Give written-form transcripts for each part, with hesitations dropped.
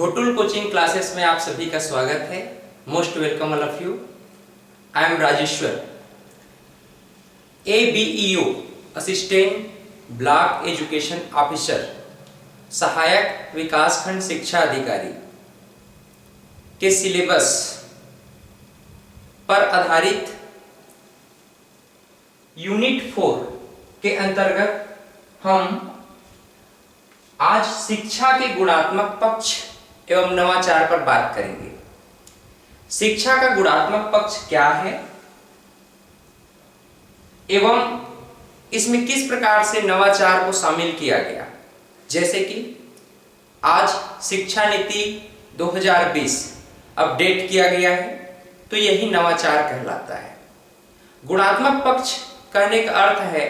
Ghotul coaching classes में आप सभी का स्वागत है। Most welcome all of you. I am Rajeshwar, ABEO assistant block education officer, सहायक विकासखंड शिक्षा अधिकारी के सिलेबस पर आधारित यूनिट 4 के अंतर्गत हम आज शिक्षा के गुणात्मक पक्ष एवं नवाचार पर बात करेंगे। शिक्षा का गुणात्मक पक्ष क्या है एवं इसमें किस प्रकार से नवाचार को शामिल किया गया। जैसे कि आज शिक्षा नीति 2020 अपडेट किया गया है, तो यही नवाचार कहलाता है। गुणात्मक पक्ष कहने का अर्थ है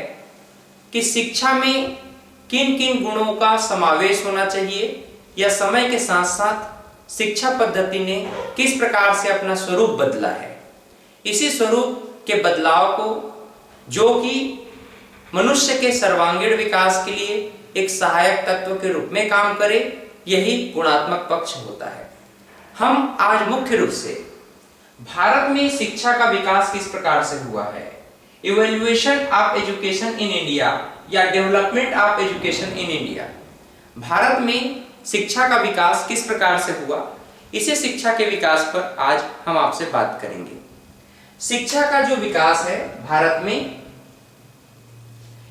कि शिक्षा में किन किन गुणों का समावेश होना चाहिए या समय के साथ साथ शिक्षा पद्धति ने किस प्रकार से अपना स्वरूप बदला है। इसी स्वरूप के बदलाव को, जो कि मनुष्य के सर्वांगीण विकास के लिए एक सहायक तत्व के रूप में काम करे, यही गुणात्मक पक्ष होता है। हम आज मुख्य रूप से भारत में शिक्षा का विकास किस प्रकार से हुआ है, evaluation of education in India या development of education in India, Bharat में शिक्षा का विकास किस प्रकार से हुआ, इसे शिक्षा के विकास पर आज हम आपसे बात करेंगे। शिक्षा का जो विकास है भारत में,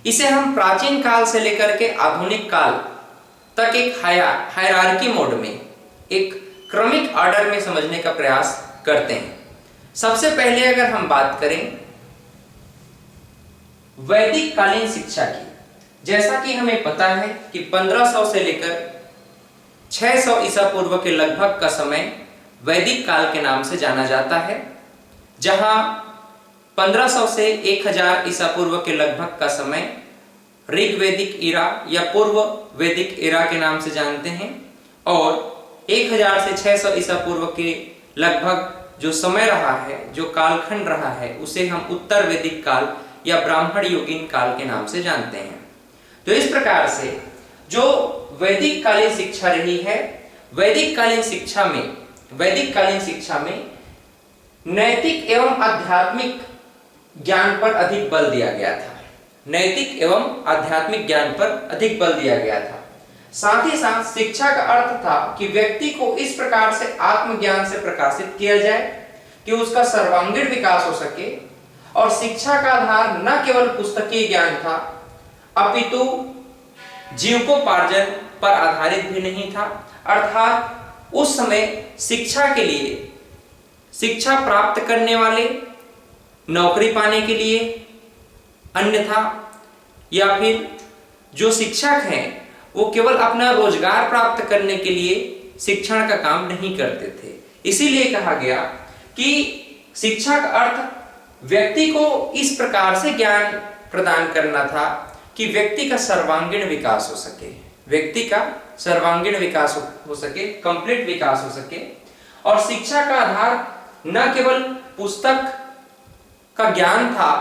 इसे हम प्राचीन काल से लेकर के आधुनिक काल तक एक हायरार्की मोड में, एक क्रमिक ऑर्डर में समझने का प्रयास करते हैं। सबसे पहले अगर हम बात करें वैदिक कालीन शिक्षा की, जैसा कि हमें पता है कि 1500 से लेकर 600 ईसा पूर्व के लगभग का समय वैदिक काल के नाम से जाना जाता है, जहां 1500 से 1000 ईसा पूर्व के लगभग का समय ऋग्वैदिक इरा या पूर्व वैदिक इरा के नाम से जानते हैं, और 1000 से 600 ईसा पूर्व के लगभग जो समय रहा है, जो कालखंड रहा है, उसे हम उत्तर वैदिक काल या ब्राह्मण युगीन काल के नाम से जानते हैं। तो इस प्रकार से जो वैदिक कालीन शिक्षा रही है, वैदिक कालीन शिक्षा में नैतिक एवं आध्यात्मिक ज्ञान पर अधिक बल दिया गया था। नैतिक एवं आध्यात्मिक ज्ञान पर अधिक बल दिया गया था। साथ ही साथ शिक्षा का अर्थ था कि व्यक्ति को इस प्रकार से आत्मज्ञान से प्रकाशित किया जाए कि उसका सर्वांगीण विकास हो सके। और शिक्षा का आधार न केवल पुस्तकीय ज्ञान था, अपितु जीविकोपार्जन पर आधारित भी नहीं था। अर्थात उस समय शिक्षा के लिए, शिक्षा प्राप्त करने वाले नौकरी पाने के लिए, अन्यथा या फिर जो शिक्षक हैं वो केवल अपना रोजगार प्राप्त करने के लिए शिक्षण का काम नहीं करते थे। इसीलिए कहा गया कि शिक्षा का अर्थ व्यक्ति को इस प्रकार से ज्ञान प्रदान करना था कि व्यक्ति का सर्वांगीण विकास हो सके, व्यक्ति का सर्वांगीण विकास हो सके, कंप्लीट विकास हो सके। और शिक्षा का आधार न केवल पुस्तक का ज्ञान था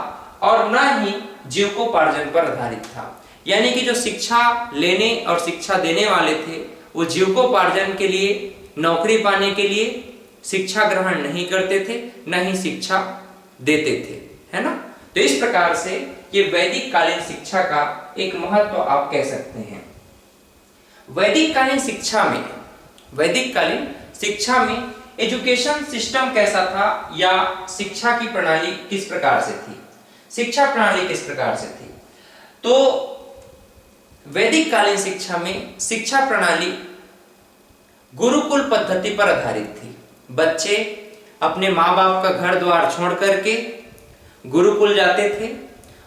और न ही जीविकोपार्जन पर आधारित था। यानी कि जो शिक्षा लेने और शिक्षा देने वाले थे, वो जीविकोपार्जन के लिए, नौकरी पाने के लिए शिक्षा ग्रहण नहीं करते थे, न ही शिक्षा देते थे, है ना। तो इस प्रकार से ये वैदिक कालीन शिक्षा का एक महत्व आप कह सकते हैं। वैदिक कालीन शिक्षा में एजुकेशन सिस्टम कैसा था या शिक्षा की प्रणाली किस प्रकार से थी, शिक्षा प्रणाली किस प्रकार से थी। तो वैदिक कालीन शिक्षा में शिक्षा प्रणाली गुरुकुल पद्धति पर आधारित थी। बच्चे अपने माँ बाप का घर द्वार छोड़ करके गुरुकुल जाते थे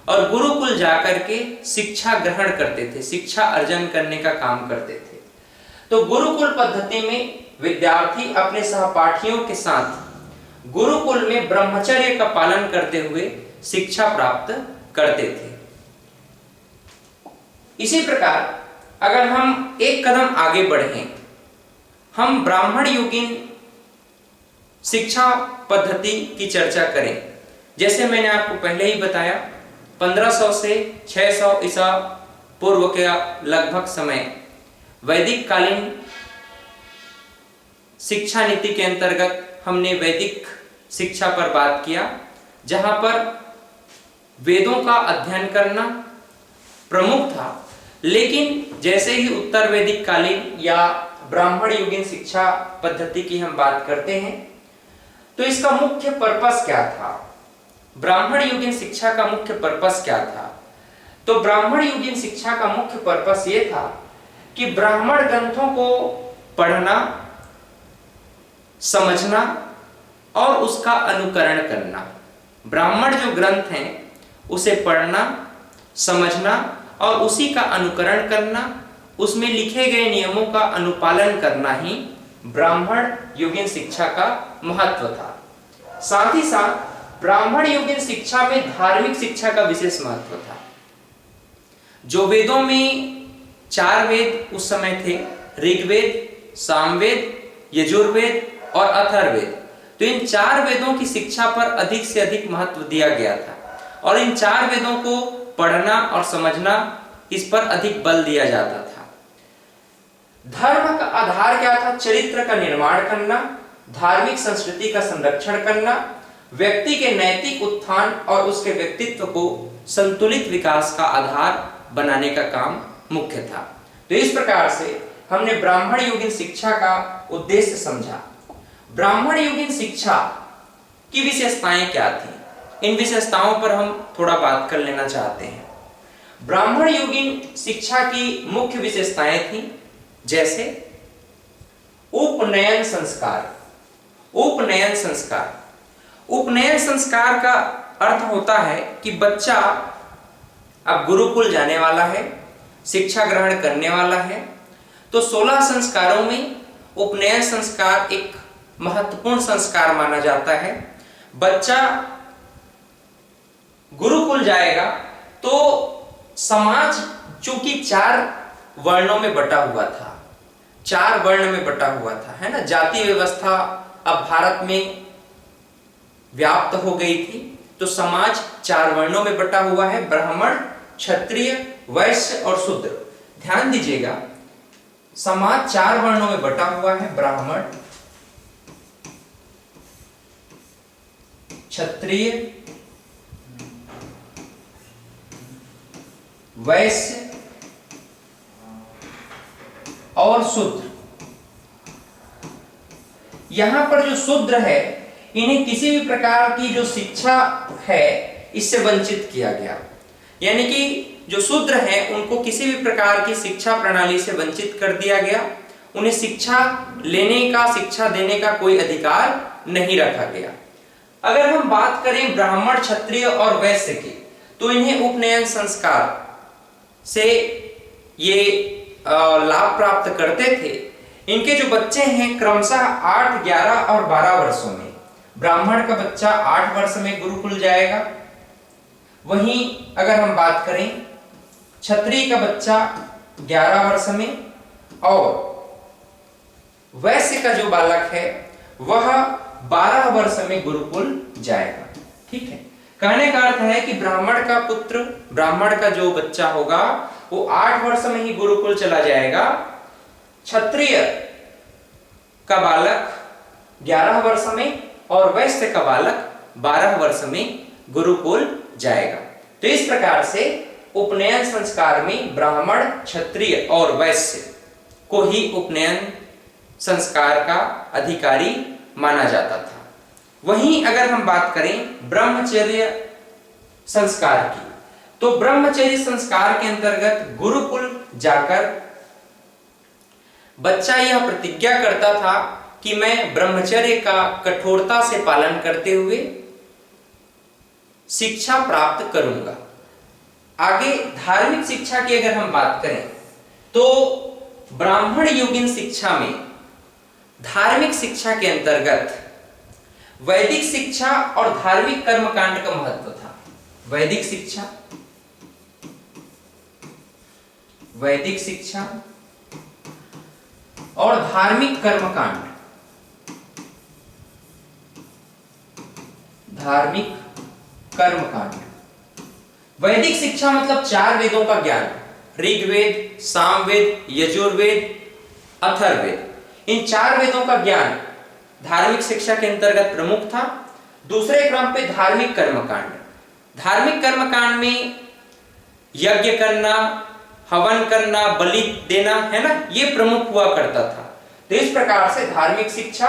और गुरुकुल जाकर के शिक्षा ग्रहण करते थे, शिक्षा अर्जन करने का काम करते थे। तो गुरुकुल पद्धति में विद्यार्थी अपने सहपाठियों के साथ गुरुकुल में ब्रह्मचर्य का पालन करते हुए शिक्षा प्राप्त करते थे। इसी प्रकार अगर हम एक कदम आगे बढ़ें, हम ब्राह्मण युगीन शिक्षा पद्धति की चर्चा करें। जैसे मैंने आपको पहले ही बताया, 1500 से 600 ईसा पूर्व के लगभग समय वैदिक कालीन शिक्षा नीति के अंतर्गत हमने वैदिक शिक्षा पर बात किया, जहां पर वेदों का अध्ययन करना प्रमुख था। लेकिन जैसे ही उत्तर वैदिक कालीन या ब्राह्मण युगीन शिक्षा पद्धति की हम बात करते हैं तो इसका मुख्य पर्पस क्या था, ब्राह्मण युगीन शिक्षा का मुख्य पर्पस क्या था? तो ब्राह्मण युगीन शिक्षा का मुख्य पर्पस ये था कि ब्राह्मण ग्रंथों को पढ़ना, समझना और उसका अनुकरण करना। ब्राह्मण जो ग्रंथ हैं उसे पढ़ना, समझना और उसी का अनुकरण करना, उसमें लिखे गए नियमों का अनुपालन करना ही ब्राह्मण युगीन शिक्षा का महत्व था। साथ ही साथ ब्राह्मण युगीन शिक्षा में धार्मिक शिक्षा का विशेष महत्व था। जो वेदों में 4 वेद उस समय थे, ऋग्वेद, सामवेद, यजुर्वेद और अथर्ववेद, तो इन 4 वेदों की शिक्षा पर अधिक से अधिक महत्व दिया गया था और इन 4 वेदों को पढ़ना और समझना, इस पर अधिक बल दिया जाता था। धर्म का आधार क्या था? चरित्र का निर्माण करना, धार्मिक संस्कृति का संरक्षण करना, व्यक्ति के नैतिक उत्थान और उसके व्यक्तित्व को संतुलित विकास का आधार बनाने का काम मुख्य था। तो इस प्रकार से हमने ब्राह्मण युगीन शिक्षा का उद्देश्य समझा। ब्राह्मण युगीन शिक्षा की विशेषताएं क्या थी, इन विशेषताओं पर हम थोड़ा बात कर लेना चाहते हैं। ब्राह्मण युगीन शिक्षा की मुख्य विशेषताएं थी जैसे उपनयन संस्कार। उपनयन संस्कार, उपनयन संस्कार का अर्थ होता है कि बच्चा अब गुरुकुल जाने वाला है, शिक्षा ग्रहण करने वाला है, तो 16 संस्कारों में उपनयन संस्कार एक महत्वपूर्ण संस्कार माना जाता है। बच्चा गुरुकुल जाएगा तो समाज चूंकि 4 वर्णों में बटा हुआ था, 4 वर्ण में बटा हुआ था, है ना, जाति व्यवस्था अब भारत में व्याप्त हो गई थी, तो समाज 4 वर्णों में बटा हुआ है, ब्राह्मण, क्षत्रिय, वैश्य और शूद्र। ध्यान दीजिएगा, समाज 4 वर्णों में बटा हुआ है, ब्राह्मण, क्षत्रिय, वैश्य और शूद्र। यहां पर जो शूद्र है, इन्हें किसी भी प्रकार की जो शिक्षा है इससे वंचित किया गया, यानी कि जो शूद्र हैं उनको किसी भी प्रकार की शिक्षा प्रणाली से वंचित कर दिया गया। उन्हें शिक्षा लेने का, शिक्षा देने का कोई अधिकार नहीं रखा गया। अगर हम बात करें ब्राह्मण, क्षत्रिय और वैश्य की, तो इन्हें उपनयन संस्कार से ये लाभ प्राप्त करते थे। इनके जो बच्चे हैं क्रमशः 8, 11 और 12 वर्षों में, ब्राह्मण का बच्चा 8 वर्ष में गुरुकुल जाएगा। वहीं अगर हम बात करें क्षत्रिय का बच्चा 11 वर्ष में और वैश्य का जो बालक है वह 12 वर्ष में गुरुकुल जाएगा। ठीक है, कहने का अर्थ है कि ब्राह्मण का पुत्र, ब्राह्मण का जो बच्चा होगा वो 8 वर्ष में ही गुरुकुल चला जाएगा, क्षत्रिय का बालक 11 वर्ष में और वैश्य का बालक 12 वर्ष में गुरुकुल जाएगा। तो इस प्रकार से उपनयन संस्कार में ब्राह्मण, क्षत्रिय और वैश्य को ही उपनयन संस्कार का अधिकारी माना जाता था। वहीं अगर हम बात करें ब्रह्मचर्य संस्कार की, तो ब्रह्मचर्य संस्कार के अंतर्गत गुरुकुल जाकर बच्चा यह प्रतिज्ञा करता था कि मैं ब्रह्मचर्य का कठोरता से पालन करते हुए शिक्षा प्राप्त करूंगा। आगे धार्मिक शिक्षा की अगर हम बात करें तो ब्राह्मण युगीन शिक्षा में धार्मिक शिक्षा के अंतर्गत वैदिक शिक्षा और धार्मिक कर्मकांड का महत्व था। वैदिक शिक्षा, वैदिक शिक्षा और धार्मिक कर्मकांड, धार्मिक कर्मकांड। वैदिक शिक्षा मतलब 4 वेदों का ज्ञान, ऋग्वेद, सामवेद, यजुर्वेद, अथर्ववेद। इन 4 वेदों का ज्ञान धार्मिक शिक्षा के अंतर्गत प्रमुख था। दूसरे क्रम पे धार्मिक कर्मकांड। धार्मिक कर्मकांड में यज्ञ करना, हवन करना, बलि देना, है ना, ये प्रमुख हुआ करता था। तो इस प्रकार से धार्मिक शिक्षा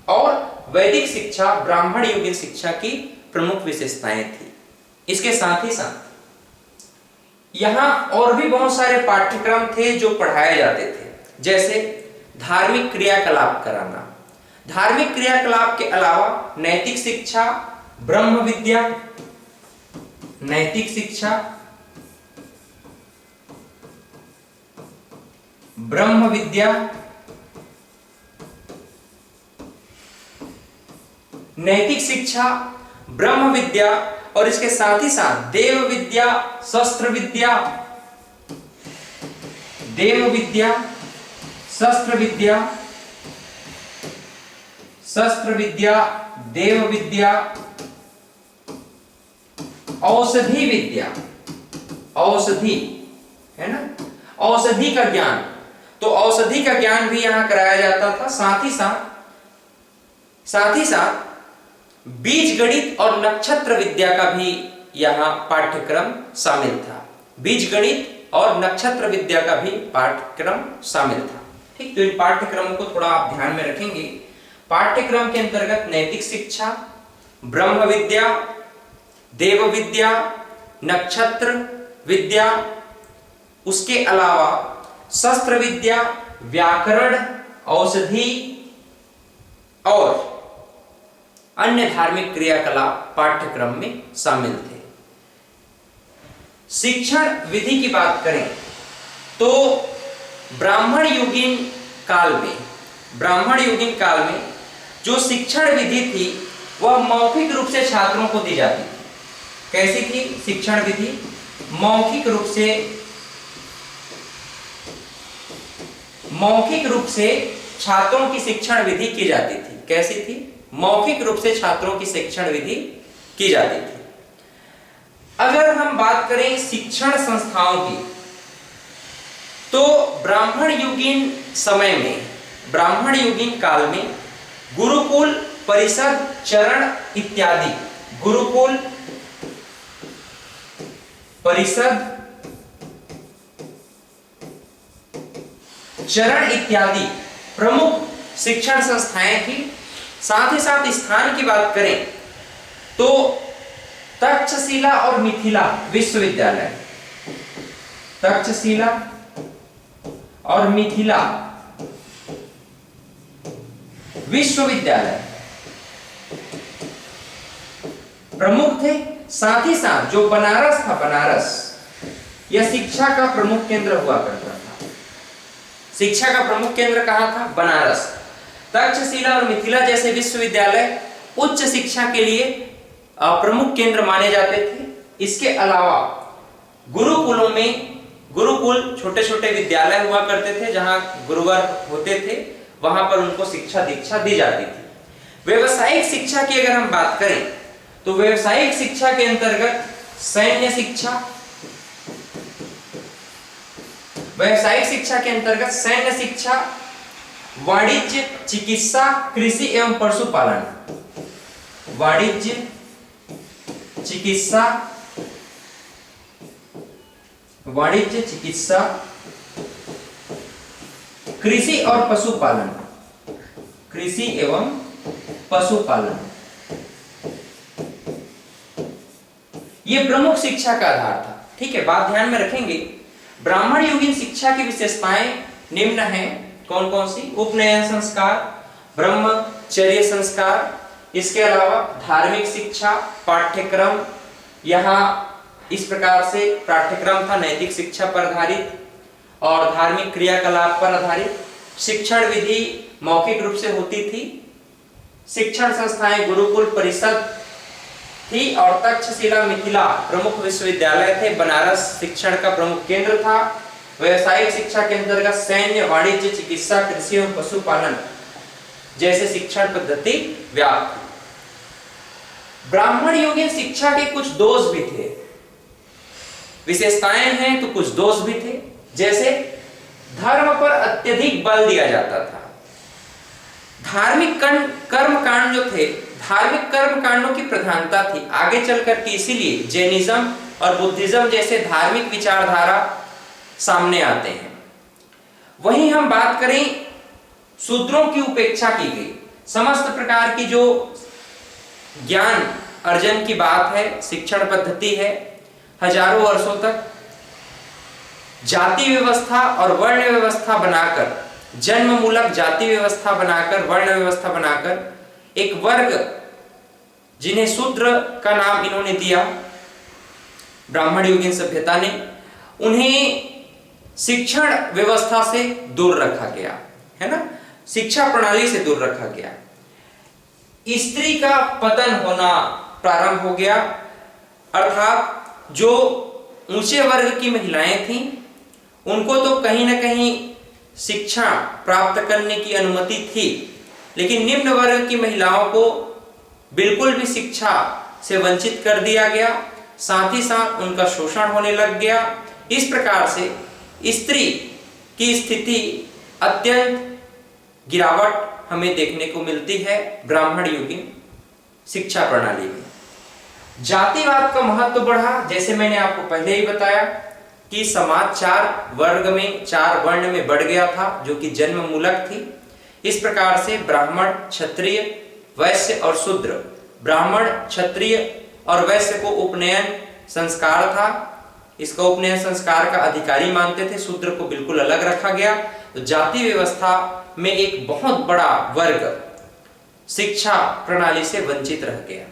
और वैदिक शिक्षा ब्राह्मण युगीन शिक्षा की प्रमुख विशेषताएं थी। इसके साथ ही साथ यहां और भी बहुत सारे पाठ्यक्रम थे जो पढ़ाए जाते थे, जैसे धार्मिक क्रियाकलाप कराना। धार्मिक क्रियाकलाप के अलावा नैतिक शिक्षा, ब्रह्म विद्या, नैतिक शिक्षा, ब्रह्म विद्या, नैतिक शिक्षा, ब्रह्म विद्या और इसके साथ ही साथ देव विद्या, शस्त्र विद्या, देव विद्या, शस्त्र विद्या, शस्त्र विद्या, देव विद्या, औषधि विद्या, औषधि, है ना, औषधि का ज्ञान। तो औषधि का ज्ञान भी यहां कराया जाता था। साथ ही साथ बीज गणित और नक्षत्र विद्या का भी यहां पाठ्यक्रम शामिल था। बीज गणित और नक्षत्र विद्या का भी पाठ्यक्रम शामिल था। ठीक, तो इन पाठ्यक्रमों को थोड़ा आप ध्यान में रखेंगे। पाठ्यक्रम के अंतर्गत नैतिक शिक्षा, ब्रह्म विद्या, देव विद्या, नक्षत्र विद्या, उसके अलावा शस्त्र विद्या, व्याकरण, औषधि और अन्य धार्मिक क्रियाकलाप पाठ्यक्रम में शामिल थे। शिक्षण विधि की बात करें तो ब्राह्मण युगीन काल में जो शिक्षण विधि थी वह मौखिक रूप से छात्रों को दी जाती थी। कैसी थी शिक्षण विधि? मौखिक रूप से छात्रों की शिक्षण विधि की जाती थी। कैसी थी? मौखिक रूप से छात्रों की शिक्षण विधि की जाती थी। अगर हम बात करें शिक्षण संस्थाओं की, तो ब्राह्मण युगीन काल में गुरुकुल, परिषद, चरण इत्यादि, गुरुकुल, परिषद, चरण इत्यादि प्रमुख शिक्षण संस्थाएं थी। साथ ही साथ स्थान की बात करें तो तक्षशिला और मिथिला विश्वविद्यालय, तक्षशिला और मिथिला विश्वविद्यालय प्रमुख थे। साथ ही साथ जो बनारस था, बनारस यह शिक्षा का प्रमुख केंद्र हुआ करता था। शिक्षा का प्रमुख केंद्र कहां था? बनारस। तक्षशिला और मिथिला जैसे विश्वविद्यालय उच्च शिक्षा के लिए प्रमुख केंद्र माने जाते थे। इसके अलावा गुरुकुल छोटे छोटे विद्यालय हुआ करते थे जहां गुरुवर होते थे, वहां पर उनको शिक्षा दीक्षा दी जाती थी। व्यवसायिक शिक्षा की अगर हम बात करें तो व्यवसायिक शिक्षा के अंतर्गत सैन्य शिक्षा, व्यवसायिक शिक्षा के अंतर्गत सैन्य शिक्षा, वाणिज्य, चिकित्सा, कृषि एवं पशुपालन, वाणिज्य, चिकित्सा, वाणिज्य, चिकित्सा, कृषि और पशुपालन, कृषि एवं पशुपालन, ये प्रमुख शिक्षा का आधार था। ठीक है, बात ध्यान में रखेंगे। ब्राह्मण युगीन शिक्षा की विशेषताएं निम्न हैं। कौन कौन सी? उपनयन संस्कार, ब्रह्मचर्य संस्कार, इसके अलावा धार्मिक शिक्षा पाठ्यक्रम, यहाँ इस प्रकार से पाठ्यक्रम था नैतिक शिक्षा पर आधारित और धार्मिक क्रियाकलाप पर आधारित। शिक्षण विधि मौखिक रूप से होती थी। शिक्षण संस्थाएं गुरुकुल, परिषद थी और तक्षशिला, मिथिला प्रमुख विश्वविद्यालय थे। बनारस शिक्षण का प्रमुख केंद्र था। व्यवसायिक शिक्षा के अंतर्गत सैन्य, वाणिज्य, चिकित्सा, कृषि एवं पशुपालन जैसे शिक्षण पद्धति व्याप्त। ब्राह्मण युगीन शिक्षा के कुछ दोष भी थे। विशेषताएं हैं तो कुछ दोष भी थे, जैसे धर्म पर अत्यधिक बल दिया जाता था। धार्मिक कर्म कांड जो थे, धार्मिक कर्म कांडों की प्रधानता थी आगे चलकर के, इसीलिए जैनिज्म और बुद्धिज्म जैसे धार्मिक विचारधारा सामने आते हैं। वहीं हम बात करें शूद्रों की उपेक्षा की गई, समस्त प्रकार की जो ज्ञान अर्जन की बात है, शिक्षण पद्धति है, हजारों वर्षों तक जाति व्यवस्था और वर्ण व्यवस्था बनाकर, जन्म मूलक जाति व्यवस्था बनाकर, वर्ण व्यवस्था बनाकर एक वर्ग जिन्हें शूद्र का नाम इन्होंने दिया ब्राह्मण युगीन सभ्यता ने, उन्हें शिक्षण व्यवस्था से दूर रखा गया, है ना, शिक्षा प्रणाली से दूर रखा गया। स्त्री का पतन होना प्रारंभ हो गया, अर्थात जो ऊंचे वर्ग की महिलाएं थीं उनको तो कहीं ना कहीं शिक्षा प्राप्त करने की अनुमति थी, लेकिन निम्न वर्ग की महिलाओं को बिल्कुल भी शिक्षा से वंचित कर दिया गया, साथ ही साथ उनका शोषण होने लग गया। इस प्रकार से स्त्री की स्थिति अत्यंत गिरावट हमें देखने को मिलती है ब्राह्मण युगीन शिक्षा प्रणाली में। जातिवाद का महत्व बढ़ा, जैसे मैंने आपको पहले ही बताया कि समाज 4 वर्ग में, 4 वर्ण में बढ़ गया था जो कि जन्म मूलक थी। इस प्रकार से ब्राह्मण, क्षत्रिय, वैश्य और शूद्र, ब्राह्मण, क्षत्रिय और वैश्य को उपनयन संस्कार था, इसका उपनयन संस्कार का अधिकारी मानते थे, शूद्र को बिल्कुल अलग रखा गया। तो जाति व्यवस्था में एक बहुत बड़ा वर्ग शिक्षा प्रणाली से वंचित रह गया।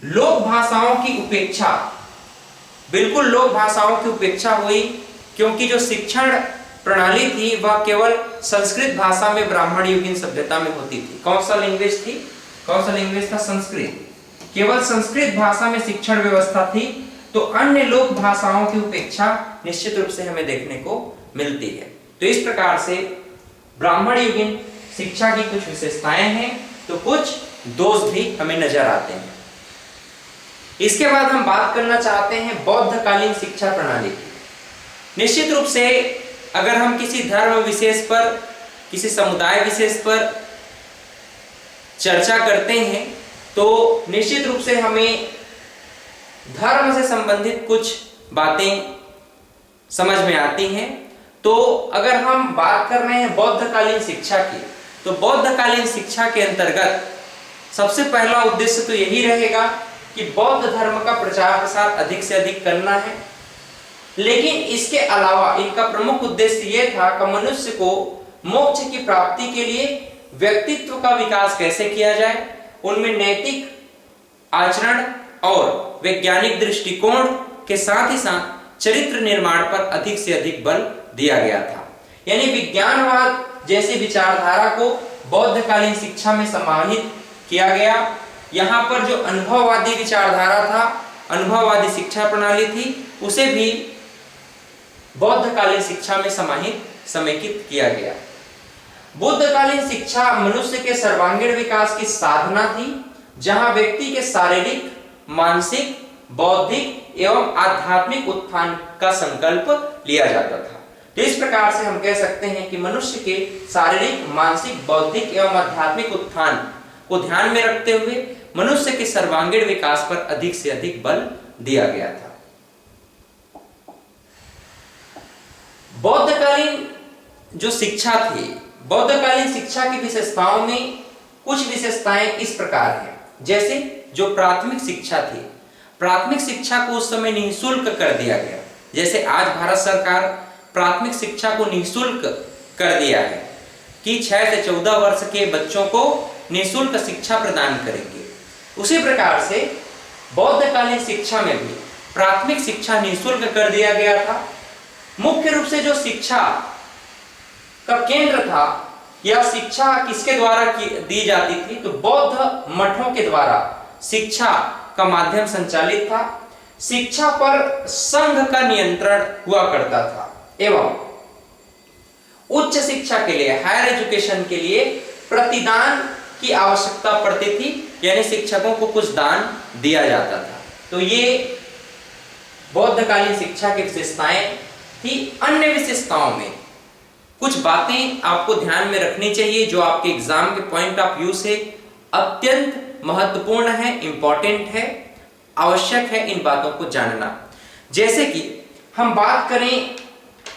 लोक भाषाओं की उपेक्षा, बिल्कुल लोक भाषाओं की उपेक्षा हुई, क्योंकि जो शिक्षण प्रणाली थी वह केवल संस्कृत भाषा में ब्राह्मण युगीन सभ्यता में होती थी। कौन सा लैंग्वेज थी? कौन सा लैंग्वेज था? संस्कृत। केवल संस्कृत भाषा में शिक्षण व्यवस्था थी, तो अन्य लोक भाषाओं की उपेक्षा निश्चित रूप से हमें देखने को मिलती है। तो इस प्रकार से ब्राह्मण युगीन शिक्षा की कुछ विशेषताएं हैं, तो कुछ दोष भी हमें नजर आते हैं। इसके बाद हम बात करना चाहते हैं बौद्धकालीन शिक्षा प्रणाली की। निश्चित रूप से अगर हम किसी धर्म विशेष पर, किसी समुदाय विशेष पर चर्चा करते हैं तो निश्चित रूप से हमें धर्म से संबंधित कुछ बातें समझ में आती हैं। तो अगर हम बात कर रहे हैं बौद्धकालीन शिक्षा की, तो बौद्धकालीन शिक्षा के अंतर्गत सबसे पहला उद्देश्य तो यही रहेगा कि बौद्ध धर्म का प्रचार प्रसार अधिक से अधिक करना है। लेकिन इसके अलावा इनका प्रमुख उद्देश्य यह था कि मनुष्य को मोक्ष की प्राप्ति के लिए व्यक्तित्व का विकास कैसे किया जाए, उनमें नैतिक आचरण और वैज्ञानिक दृष्टिकोण के साथ ही साथ चरित्र निर्माण पर अधिक से अधिक बल दिया गया था। यानी विज्ञानवाद जैसी विचारधारा को बौद्धकालीन शिक्षा में समाहित किया गया। यहाँ पर जो अनुभववादी विचारधारा था, अनुभववादी शिक्षा प्रणाली थी, उसे भी बौद्धकालीन शिक्षा में समेकित किया गया। बुद्धकालीन शिक्षा मनुष्य के सर्वांगीण विकास की साधना थी, जहां व्यक्ति के शारीरिक, मानसिक, बौद्धिक एवं आध्यात्मिक उत्थान का संकल्प लिया जाता था। तो इस प्रकार से हम कह सकते हैं कि मनुष्य के शारीरिक, मानसिक, बौद्धिक एवं आध्यात्मिक उत्थान को ध्यान में रखते हुए मनुष्य के सर्वांगीण विकास पर अधिक से अधिक बल दिया गया था। बौद्धकालीन जो शिक्षा थी, बौद्धकालीन शिक्षा की विशेषताओं में कुछ विशेषताएं इस प्रकार हैं। जैसे जो प्राथमिक शिक्षा थी, प्राथमिक शिक्षा को उस समय निःशुल्क कर दिया गया। जैसे आज भारत सरकार प्राथमिक शिक्षा को निःशुल्क कर दिया है कि 6 से 14 वर्ष के बच्चों को निःशुल्क शिक्षा प्रदान करेंगे। उसी प्रकार से बौद्धकालीन शिक्षा में भी प्राथमिक शिक्षा निःशुल्क कर दिया गया था। मुख्य रूप से जो शिक्षा का केंद्र था या शिक्षा किसके द्वारा दी जाती थी, तो बौद्ध मठों के द्वारा शिक्षा का माध्यम संचालित था। शिक्षा पर संघ का नियंत्रण हुआ करता था एवं उच्च शिक्षा के लिए, हायर एजुकेशन के लिए प्रतिदान की आवश्यकता पड़ती थी, यानी शिक्षकों को कुछ दान दिया जाता था। तो ये बौद्धकालीन शिक्षा की विशेषताएं थी। अन्य विशेषताओं में कुछ बातें आपको ध्यान में रखनी चाहिए जो आपके एग्जाम के पॉइंट ऑफ व्यू से अत्यंत महत्वपूर्ण है, इंपॉर्टेंट है, आवश्यक है इन बातों को जानना। जैसे कि हम बात करें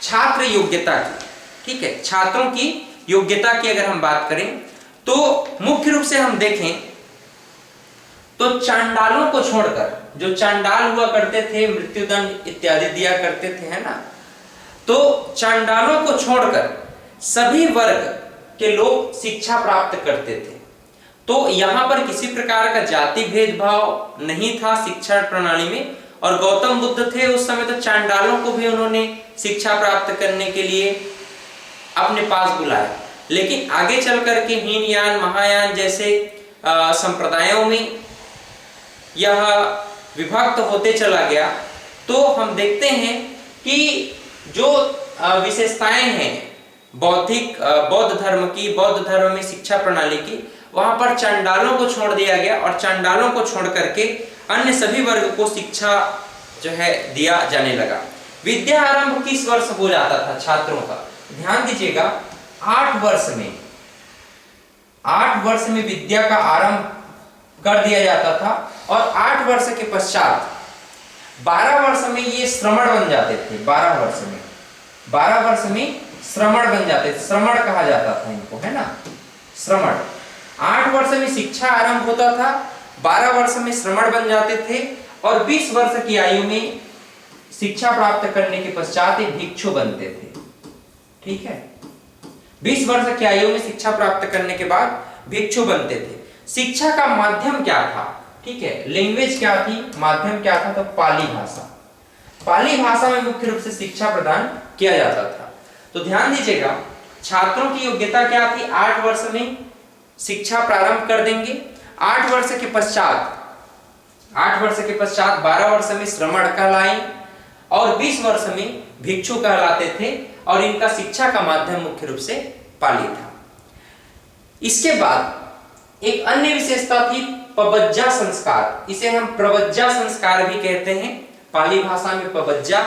छात्र योग्यता की, ठीक है, छात्रों की योग्यता की अगर हम बात करें तो मुख्य रूप से हम देखें तो चांडालों को छोड़कर, जो चांडाल हुआ करते थे, मृत्युदंड इत्यादि दिया करते थे, है ना, तो चांडालों को छोड़कर सभी वर्ग के लोग शिक्षा प्राप्त करते थे। तो यहां पर किसी प्रकार का जाति भेदभाव नहीं था शिक्षा प्रणाली में, और गौतम बुद्ध थे उस समय तो चांडालों को भी उन्होंने शिक्षा प्राप्त करने के लिए अपने पास बुलाया। लेकिन आगे चल करके हीनयान, महायान जैसे संप्रदायों में यह विभक्त होते चला गया। तो हम देखते हैं कि जो विशेषताएं हैं बौद्ध धर्म की, बौद्ध धर्म में शिक्षा प्रणाली की, वहां पर चांडालों को छोड़ दिया गया और चांडालों को छोड़ करके अन्य सभी वर्ग को शिक्षा जो है दिया जाने लगा। विद्या आरंभ किस वर्ष हो जाता था छात्रों का? ध्यान दीजिएगा, 8 वर्ष में, 8 वर्ष में विद्या का आरंभ कर दिया जाता था और 8 वर्ष के पश्चात 12 वर्ष में ये श्रमण बन जाते थे। 12 वर्ष में श्रमण बन जाते थे, श्रमण कहा जाता था इनको, है ना, श्रमण। 8 वर्ष में शिक्षा आरंभ होता था, 12 वर्ष में श्रमण बन जाते थे और 20 वर्ष की आयु में शिक्षा प्राप्त करने के पश्चात ये भिक्षु बनते थे। ठीक है, 20 वर्ष की आयु में शिक्षा प्राप्त करने के बाद भिक्षु बनते थे। शिक्षा का माध्यम क्या था? ठीक है, लैंग्वेज क्या थी, माध्यम क्या था? तो पाली भाषा। पाली भाषा में मुख्य रूप से शिक्षा प्रदान किया जाता था। तो ध्यान दीजिएगा, छात्रों की योग्यता क्या थी? 8 वर्ष में शिक्षा प्रारंभ कर देंगे, 8 वर्ष के पश्चात 12 वर्ष में श्रमण कहलाए और 20 वर्ष में भिक्षु कहलाते थे और इनका शिक्षा का माध्यम मुख्य रूप से पाली था। इसके बाद एक अन्य विशेषता थी पबज्जा संस्कार। इसे हम प्रवज्जा संस्कार भी कहते हैं, पाली भाषा में पबज्जा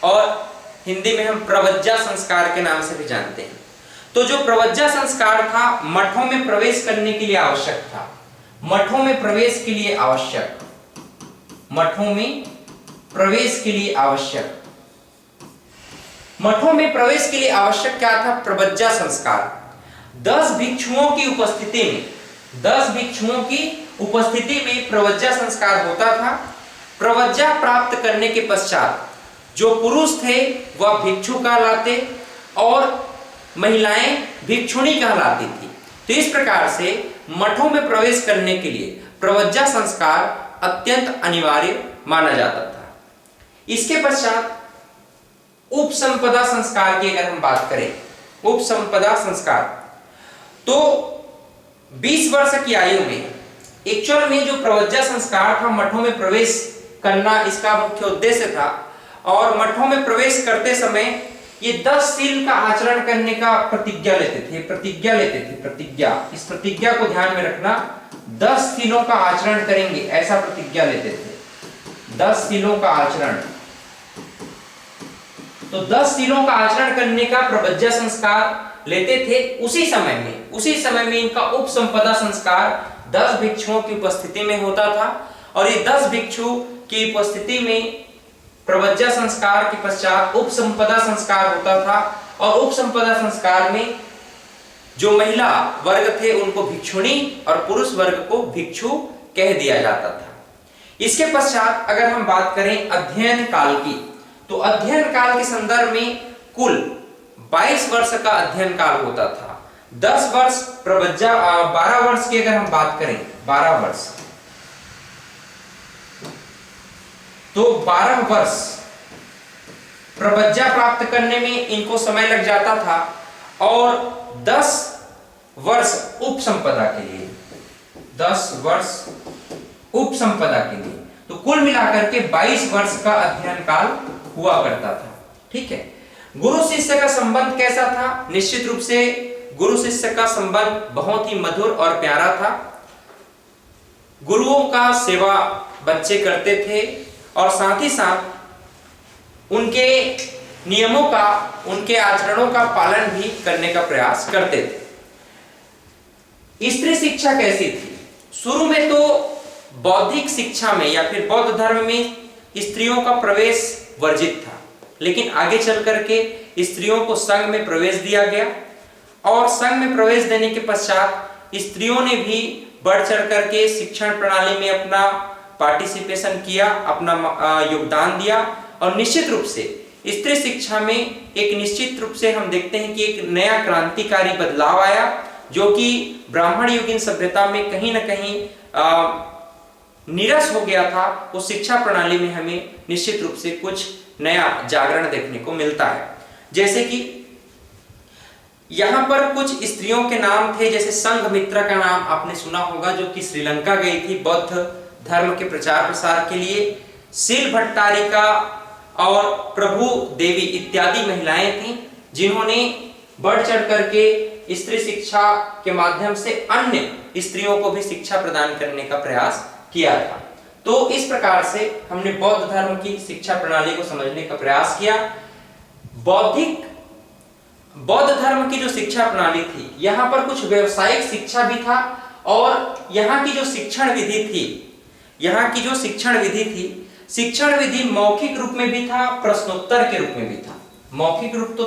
और हिंदी में हम प्रवज्जा संस्कार के नाम से भी जानते हैं। तो जो प्रवज्जा संस्कार था मठों में प्रवेश करने के लिए आवश्यक था। मठों में प्रवेश के लिए आवश्यक, मठों में प्रवेश के लिए आवश्यक, मठों में प्रवेश के लिए आवश्यक क्या था? प्रवज्जा संस्कार। 10 भिक्षुओं की उपस्थिति में, 10 भिक्षुओं की उपस्थिति में प्रवज्जा संस्कार होता था। प्रवज्जा प्राप्त करने के पश्चात जो पुरुष थे वह भिक्षु कहलाते और महिलाएं भिक्षुणी कहलाती थी। तो इस प्रकार से मठों में प्रवेश करने के लिए प्रवज्जा संस्कार अत्यंत अनिवार्य माना जाता था। इसके पश्चात उपसंपदा संस्कार की अगर हम बात करें, उपसंपदा संस्कार, तो 20 वर्ष की आयु में एक्चुअल में जो प्रवज्जा संस्कार था मठों में प्रवेश करना इसका मुख्य उद्देश्य था। और मठों में प्रवेश करते समय ये 10 शील का आचरण करने का प्रतिज्ञा लेते थे, प्रतिज्ञा। इस प्रतिज्ञा को ध्यान में रखना, 10 शीलों का आचरण करेंगे ऐसा प्रतिज्ञा लेते थे। 10 शीलों का आचरण, तो 10 शीलों का आचरण करने का प्रवज्जा संस्कार लेते थे। उसी समय में इनका उपसंपदा संस्कार 10 भिक्षुओं की उपस्थिति में होता था और ये 10 भिक्षु की उपस्थिति में प्रवज्जा संस्कार के पश्चात उपसंपदा संस्कार होता था और उपसंपदा संस्कार में जो महिला वर्ग थे उनको भिक्षुणी और पुरुष वर्ग को भिक्षु कह दिया जाता था। इसके पश्चात अगर हम बात करें अध्ययन काल की, तो अध्ययन काल के संदर्भ में कुल 22 वर्ष का अध्ययन काल होता था। 10 वर्ष प्रवज्जा, 12 वर्ष की अगर हम बात करें, 12 वर्ष, तो 12 वर्ष प्रवज्जा प्राप्त करने में इनको समय लग जाता था और 10 वर्ष उपसंपदा के लिए, 10 वर्ष उपसंपदा के लिए, तो कुल मिलाकर के 22 वर्ष का अध्ययन काल हुआ करता था। ठीक है, गुरु शिष्य का संबंध कैसा था? निश्चित रूप से गुरु शिष्य का संबंध बहुत ही मधुर और प्यारा था। गुरुओं का सेवा बच्चे करते थे और साथ ही साथ उनके नियमों का, उनके आचरणों का पालन भी करने का प्रयास करते थे। स्त्री शिक्षा कैसी थी? शुरू में तो बौद्धिक शिक्षा में या फिर बौद्ध धर्म में स्त्रियों का प्रवेश वर्जित था, लेकिन आगे चल करके स्त्रियों को संघ में प्रवेश दिया गया और संघ में प्रवेश देने के पश्चात स्त्रियों ने भी बढ़ चढ़ करके शिक्षण प्रणाली में अपना पार्टिसिपेशन किया, अपना योगदान दिया और निश्चित रूप से स्त्री शिक्षा में एक निश्चित रूप से हम देखते हैं कि एक नया क्रांतिकारी बदलाव आया, जो कि ब्राह्मण युगीन सभ्यता में कहीं ना कहीं निरस हो गया था। उस शिक्षा प्रणाली में हमें निश्चित रूप से कुछ नया जागरण देखने को मिलता है। जैसे कि यहां पर कुछ स्त्रियों के नाम थे, जैसे संघमित्रा का नाम आपने सुना होगा, जो कि श्रीलंका गई थी बौद्ध धर्म के प्रचार प्रसार के लिए। शील भट्टारिका और प्रभु देवी इत्यादि महिलाएं थीं, जिन्होंने बढ़ चढ़ करके स्त्री शिक्षा के माध्यम से अन्य स्त्रियों को भी शिक्षा प्रदान करने का प्रयास किया था। तो इस प्रकार से हमने बौद्ध धर्म की शिक्षा प्रणाली को समझने का प्रयास किया। बौद्ध धर्म की जो शिक्षा प्रणाली थी, यहां पर कुछ व्यवसायिक शिक्षा भी था और यहाँ की जो शिक्षण विधि थी, शिक्षण विधि मौखिक रूप में भी था, प्रश्नोत्तर के रूप में भी था। मौखिक रूप तो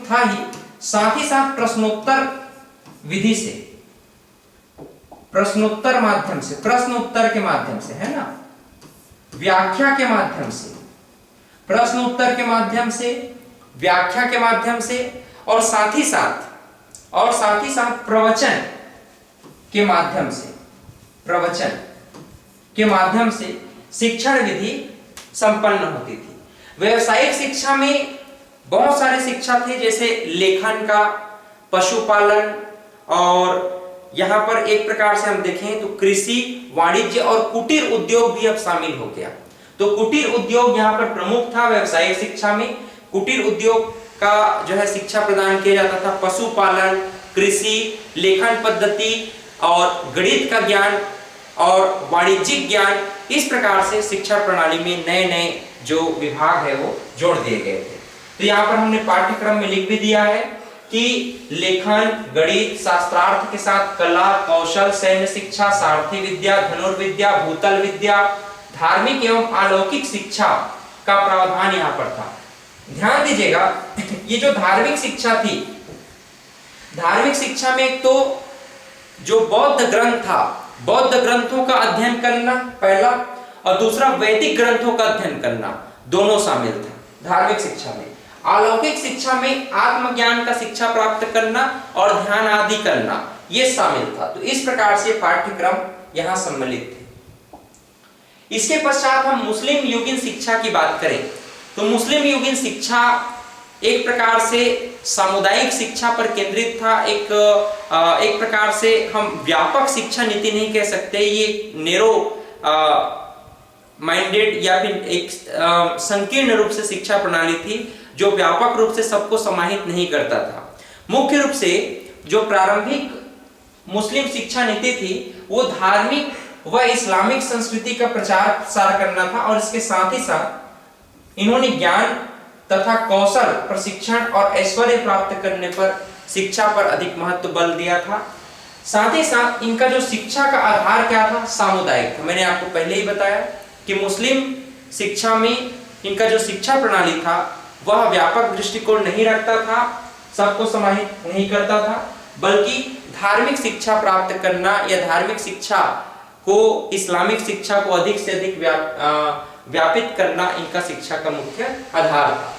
था ही, साथ ही साथ प्रश्नोत्तर विधि से, प्रश्नोत्तर के माध्यम से, है ना, व्याख्या के माध्यम से, प्रश्नोत्तर के माध्यम से, व्याख्या के माध्यम से और साथ ही साथ प्रवचन के माध्यम से शिक्षण विधि संपन्न होती थी। व्यवसायिक शिक्षा में बहुत सारे शिक्षा थे, जैसे लेखन का, पशुपालन और यहां पर एक प्रकार से हम देखें तो कृषि, वाणिज्य और कुटीर उद्योग भी अब शामिल हो गया। तो कुटीर उद्योग यहां पर प्रमुख था। व्यवसायिक शिक्षा में कुटीर उद्योग का जो है शिक्षा प्रदान किया जाता था। पशुपालन, कृषि, लेखन पद्धति और गणित का ज्ञान और वाणिज्यिक ज्ञान, इस प्रकार से शिक्षा प्रणाली में नए नए जो विभाग है वो जोड़ दिए गए थे। तो यहाँ पर हमने पाठ्यक्रम में लिख भी दिया है कि लेखन, गणित, शास्त्रार्थ के साथ कला, कौशल, सैन्य शिक्षा, सारथी विद्या, धनुर्विद्या, भूतल विद्या, धार्मिक एवं अलौकिक शिक्षा का प्रावधान यहाँ पर था। ध्यान दीजिएगा, ये जो धार्मिक शिक्षा थी, धार्मिक शिक्षा में एक तो जो बौद्ध ग्रंथ था, बौद्ध ग्रंथों का अध्ययन करना पहला, और दूसरा वैदिक ग्रंथों का अध्ययन करना, दोनों शामिल था धार्मिक शिक्षा में। अलौकिक शिक्षा में आत्मज्ञान का शिक्षा प्राप्त करना और ध्यान आदि करना, ये शामिल था। तो इस प्रकार से पाठ्यक्रम यहाँ सम्मिलित थे। इसके पश्चात हम मुस्लिम युगीन शिक्षा की बात करें तो मुस्लिम युगीन शिक्षा एक प्रकार से सामुदायिक शिक्षा पर केंद्रित था। एक प्रकार से हम व्यापक शिक्षा नीति नहीं कह सकते, ये नेरो माइंडेड या फिर एक संकीर्ण रूप से शिक्षा प्रणाली थी, जो व्यापक रूप से सबको समाहित नहीं करता था। मुख्य रूप से जो प्रारंभिक मुस्लिम शिक्षा नीति थी वो धार्मिक व इस्लामिक संस्कृति का प्रचार प्रसार करना था, और इसके साथ ही साथ इन्होंने ज्ञान तथा कौशल, प्रशिक्षण और ऐश्वर्य प्राप्त करने पर शिक्षा पर अधिक महत्व बल दिया था। साथ ही साथ इनका जो शिक्षा का आधार क्या था, सामुदायिक था। मैंने आपको पहले ही बताया कि मुस्लिम शिक्षा में इनका जो शिक्षा प्रणाली था वह व्यापक दृष्टिकोण नहीं रखता था, सबको समाहित नहीं करता था, बल्कि धार्मिक शिक्षा प्राप्त करना या धार्मिक शिक्षा को, इस्लामिक शिक्षा को अधिक से अधिक व्यापित करना इनका शिक्षा का मुख्य आधार था।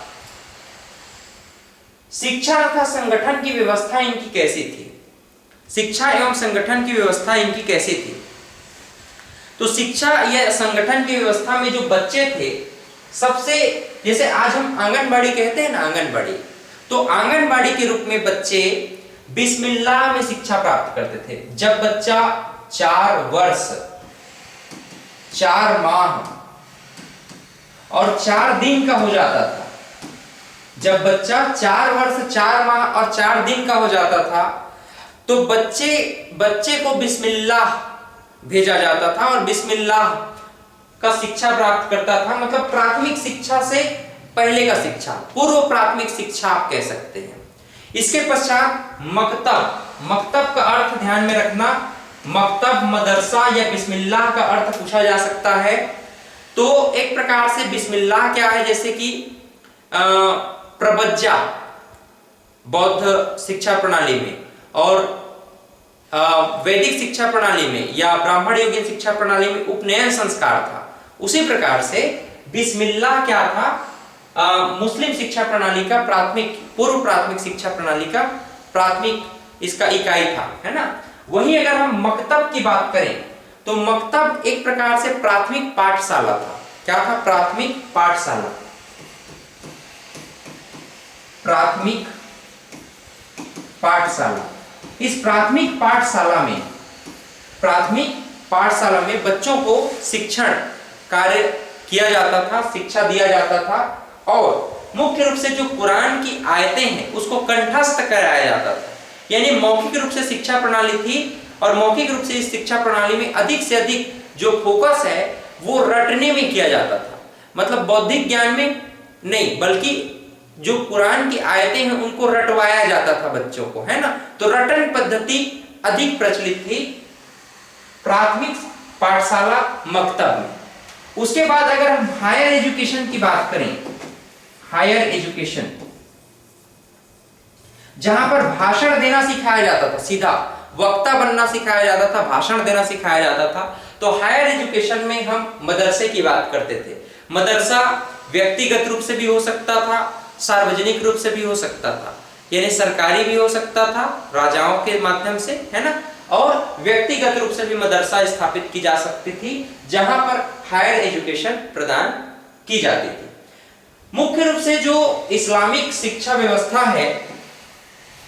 शिक्षा तथा संगठन की व्यवस्था इनकी कैसी थी? शिक्षा एवं संगठन की व्यवस्था इनकी कैसी थी? तो शिक्षा या संगठन की व्यवस्था में जो बच्चे थे, सबसे, जैसे आज हम आंगनबाड़ी कहते हैं ना, आंगनबाड़ी, तो आंगनबाड़ी के रूप में बच्चे बिस्मिल्लाह में शिक्षा प्राप्त करते थे। जब बच्चा 4 वर्ष 4 माह और 4 दिन का हो जाता था, जब बच्चा 4 वर्ष 4 माह और 4 दिन का हो जाता था, तो बच्चे को बिस्मिल्लाह भेजा जाता था, और बिस्मिल्लाह का शिक्षा प्राप्त करता था, मतलब प्राथमिक शिक्षा से पहले का शिक्षा, पूर्व प्राथमिक शिक्षा आप कह सकते हैं। इसके पश्चात मकतब, मकतब का अर्थ ध्यान में रखना, मकतब, मदरसा या बिस्मिल्लाह का अर्थ पूछा जा सकता है। तो एक प्रकार से बिस्मिल्लाह क्या है, जैसे कि प्रबज्जा बौद्ध शिक्षा प्रणाली में और वैदिक शिक्षा प्रणाली में या ब्राह्मण योगिन शिक्षा प्रणाली में उपनयन संस्कार था, उसी प्रकार से बिस्मिल्लाह क्या था, मुस्लिम शिक्षा प्रणाली का प्राथमिक, पूर्व प्राथमिक शिक्षा प्रणाली का प्राथमिक इसका इकाई था, है ना। वहीं अगर हम मकतब की बात करें तो मकतब एक प्रकार से प्राथमिक पाठशाला था। क्या था? प्राथमिक पाठशाला। प्राथमिक पाठशाला। इस प्राथमिक पाठशाला में बच्चों को शिक्षण कार्य किया जाता था, शिक्षा दिया जाता था और मुख्य रूप से जो कुरान की आयतें हैं उसको कंठस्थ कराया जाता था। यानी मौखिक रूप से शिक्षा प्रणाली थी और मौखिक रूप से इस शिक्षा प्रणाली में अधिक से अधिक जो फोकस है वो रटने में किया जाता था, मतलब बौद्धिक ज्ञान में नहीं, बल्कि जो कुरान की आयतें हैं उनको रटवाया जाता था बच्चों को, है ना। तो रटन पद्धति अधिक प्रचलित थी प्राथमिक पाठशाला मकतब में। उसके बाद अगर हम हायर एजुकेशन की बात करें, हायर एजुकेशन जहां पर भाषण देना सिखाया जाता था, सीधा वक्ता बनना सिखाया जाता था, भाषण देना सिखाया जाता था, तो हायर एजुकेशन में हम मदरसे की बात करते थे। मदरसा व्यक्तिगत रूप से भी हो सकता था, सार्वजनिक रूप से भी हो सकता था, यानी सरकारी भी हो सकता था राजाओं के माध्यम से, है ना, और व्यक्तिगत रूप से भी मदरसा स्थापित की जा सकती थी जहां पर हायर एजुकेशन प्रदान की जाती थी। मुख्य रूप से जो इस्लामिक शिक्षा व्यवस्था है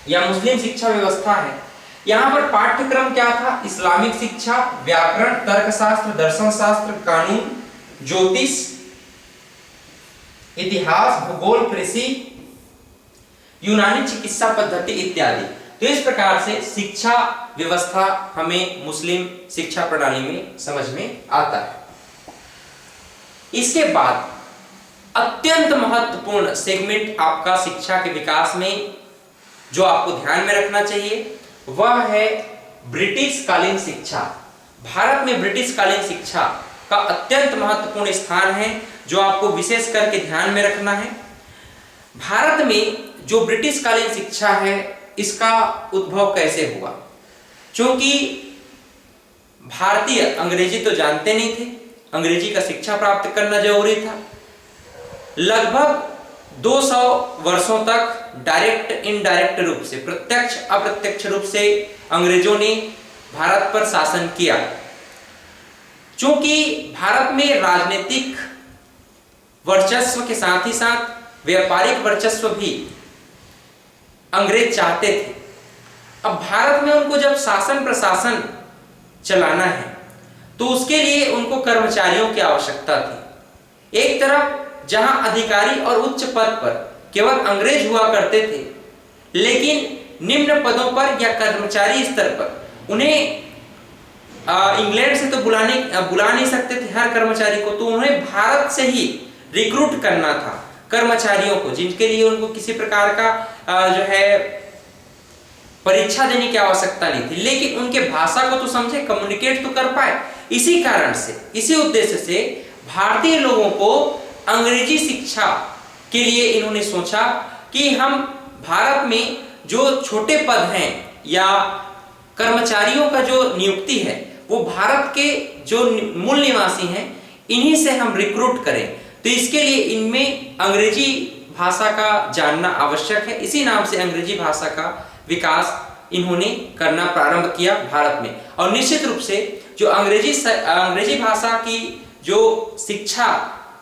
या मुस्लिम शिक्षा व्यवस्था है, यहां पर पाठ्यक्रम क्या था? इस्लामिक शिक्षा, व्याकरण, तर्कशास्त्र, दर्शन शास्त्र, कानून, ज्योतिष, इतिहास, भूगोल, कृषि, यूनानी चिकित्सा पद्धति इत्यादि। तो इस प्रकार से शिक्षा व्यवस्था हमें मुस्लिम शिक्षा प्रणाली में समझ में आता है। इसके बाद अत्यंत महत्वपूर्ण सेगमेंट आपका शिक्षा के विकास में जो आपको ध्यान में रखना चाहिए वह है ब्रिटिश कालीन शिक्षा। भारत में ब्रिटिश कालीन शिक्षा का अत्यंत महत्वपूर्ण स्थान है जो आपको विशेष करके ध्यान में रखना है। भारत में जो ब्रिटिश कालीन शिक्षा है इसका उद्भव कैसे हुआ? क्योंकि भारतीय अंग्रेजी तो जानते नहीं थे, अंग्रेजी का शिक्षा प्राप्त करना जरूरी था। लगभग 200 वर्षों तक डायरेक्ट इनडायरेक्ट रूप से, प्रत्यक्ष अप्रत्यक्ष रूप से अंग्रेजों ने भारत पर शासन किया। क्योंकि भारत में राजनीतिक वर्चस्व के साथ ही साथ व्यापारिक वर्चस्व भी अंग्रेज चाहते थे। अब भारत में उनको जब शासन प्रशासन चलाना है तो उसके लिए उनको कर्मचारियों की आवश्यकता थी। एक तरफ जहां अधिकारी और उच्च पद पर केवल अंग्रेज हुआ करते थे, लेकिन निम्न पदों पर या कर्मचारी स्तर पर उन्हें इंग्लैंड से तो बुला नहीं सकते थे हर कर्मचारी को, तो उन्हें भारत से ही रिक्रूट करना था कर्मचारियों को, जिनके लिए उनको किसी प्रकार का जो है परीक्षा देने की आवश्यकता नहीं थी, लेकिन उनके भाषा को तो समझे, कम्युनिकेट तो कर पाए। इसी कारण से, इसी उद्देश्य से भारतीय लोगों को अंग्रेजी शिक्षा के लिए इन्होंने सोचा कि हम भारत में जो छोटे पद हैं या कर्मचारियों का जो नियुक्ति है वो भारत के जो मूल निवासी हैं इन्हीं से हम रिक्रूट करें। तो इसके लिए इनमें अंग्रेजी भाषा का जानना आवश्यक है। इसी नाम से अंग्रेजी भाषा का विकास इन्होंने करना प्रारंभ किया भारत में। और निश्चित रूप से जो अंग्रेजी भाषा की जो शिक्षा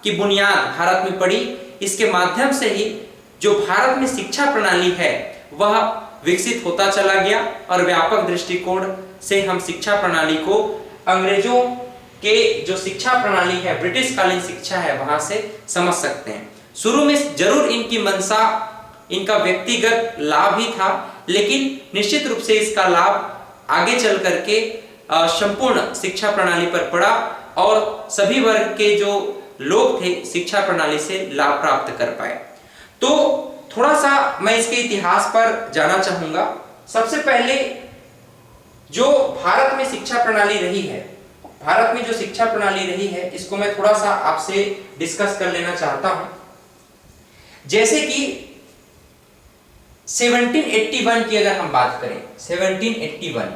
की बुनियाद भारत में पड़ी, इसके माध्यम से ही जो भारत में शिक्षा प्रणाली है वह विकसित होता चला गया और व्यापक दृष्टिकोण से हम शिक्षा प्रणाली को अंग्रेजों के जो शिक्षा प्रणाली है, ब्रिटिश कालीन शिक्षा है, वहां से समझ सकते हैं। शुरू में जरूर इनकी मंशा, इनका व्यक्तिगत लाभ ही था, लेकिन निश्चित रूप से इसका लाभ आगे चल करके संपूर्ण शिक्षा प्रणाली पर पड़ा और सभी वर्ग के जो लोग थे शिक्षा प्रणाली से लाभ प्राप्त कर पाए। तो थोड़ा सा मैं इसके इतिहास पर जाना चाहूंगा। सबसे पहले जो भारत में शिक्षा प्रणाली रही है, भारत में जो शिक्षा प्रणाली रही है, इसको मैं थोड़ा सा आपसे डिस्कस कर लेना चाहता हूं। जैसे कि 1781 की अगर हम बात करें, 1781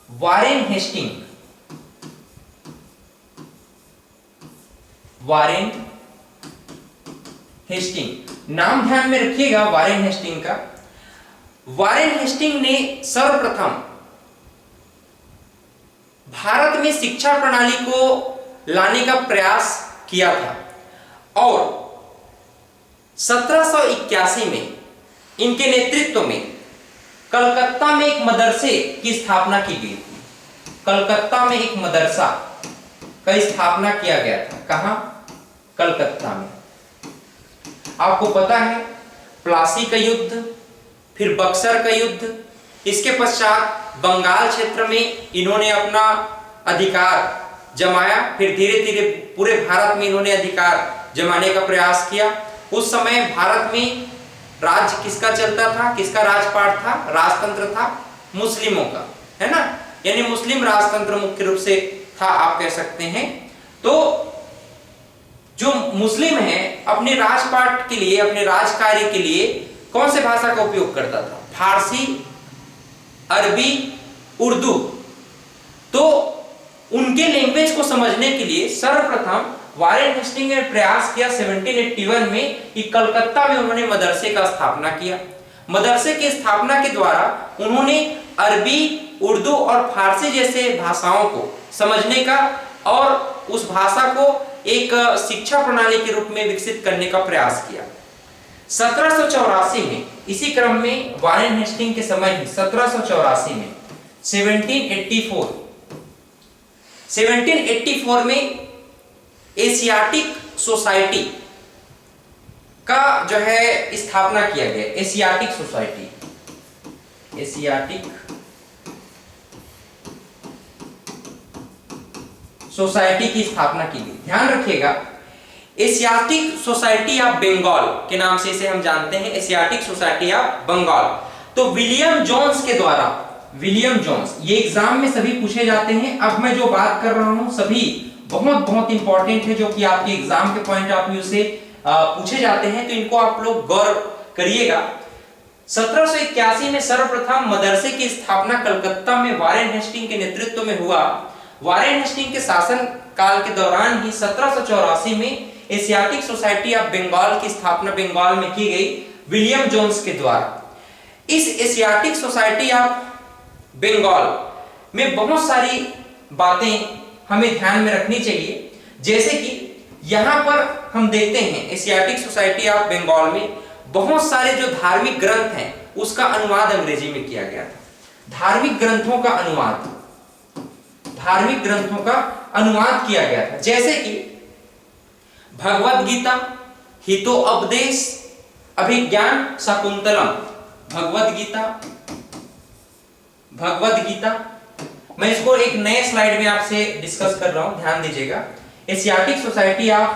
वारेन हेस्टिंग नाम ध्यान में रखिएगा, वारेन हेस्टिंग का। वारेन हेस्टिंग ने सर्वप्रथम भारत में शिक्षा प्रणाली को लाने का प्रयास किया था और 1781 में इनके नेतृत्व में कलकत्ता में एक मदरसे की स्थापना की गई थी। कलकत्ता में एक मदरसा का स्थापना किया गया था। कहां? कलकत्ता में। आपको पता है प्लासी का युद्ध, फिर बक्सर का युद्ध, इसके पश्चात बंगाल क्षेत्र में इन्होंने अपना अधिकार जमाया, फिर धीरे धीरे पूरे भारत में इन्होंने अधिकार जमाने का प्रयास किया। उस समय भारत में राज्य किसका चलता था, किसका राजपाट था? राजतंत्र था मुस्लिमों का, है ना, यानी मुस्लिम राजतंत्र मुख्य रूप से था, आप कह सकते हैं। तो जो मुस्लिम है अपने राजपाट के लिए, अपने राजकार्य के लिए कौन से भाषा का उपयोग करता था? फारसी, अरबी, उर्दू। तो उनके लैंग्वेज को समझने के लिए सर्वप्रथम वारेन हेस्टिंग ने प्रयास किया 1781 में कि कलकत्ता में उन्होंने मदरसे का स्थापना किया। मदरसे की स्थापना के द्वारा उन्होंने अरबी, उर्दू और फारसी जैसे भाषाओं को समझने का और उस भाषा को एक शिक्षा प्रणाली के रूप में विकसित करने का प्रयास किया। 1784 में, इसी क्रम में वारेन हेस्टिंग के समय ही 1784 में 1784 में एशियाटिक सोसाइटी का जो है स्थापना किया गया। एशियाटिक सोसाइटी की स्थापना की गई। ध्यान रखिएगा, एशियाटिक सोसाइटी ऑफ बंगाल के नाम से इसे हम जानते हैं, एशियाटिक सोसाइटी ऑफ बंगाल। तो विलियम जोन्स के द्वारा, विलियम जोन्स, ये एग्जाम में सभी पूछे जाते हैं। अब मैं जो बात कर रहा हूं सभी बहुत बहुत इंपॉर्टेंट है, जो कि आपके एग्जाम के पॉइंट ऑफ व्यू से पूछे जाते हैं, तो इनको आप लोग गौर करिएगा। 1781 में सर्वप्रथम मदरसे की स्थापना कलकत्ता में वारेन हेस्टिंग के नेतृत्व में हुआ। वारेन हेस्टिंग के शासन काल के दौरान ही 1784 में एशियाटिक सोसाइटी ऑफ बंगाल की स्थापना बंगाल में की गई विलियम जोन्स के द्वारा। इस एशियाटिक सोसाइटी ऑफ बंगाल में बहुत सारी बातें हमें ध्यान में रखनी चाहिए। जैसे कि यहां पर हम देखते हैं एशियाटिक सोसाइटी ऑफ बंगाल में बहुत सारे जो धार्मिक ग्रंथ हैं उसका अनुवाद अंग्रेजी में किया गया था। धार्मिक ग्रंथों का अनुवाद किया गया था। जैसे कि भगवद गीता, हितोपदेश, अभिज्ञान शाकुंतलम, भगवद गीता। मैं इसको एक नए स्लाइड में आपसे डिस्कस कर रहा हूं, ध्यान दीजिएगा। Asiatic society of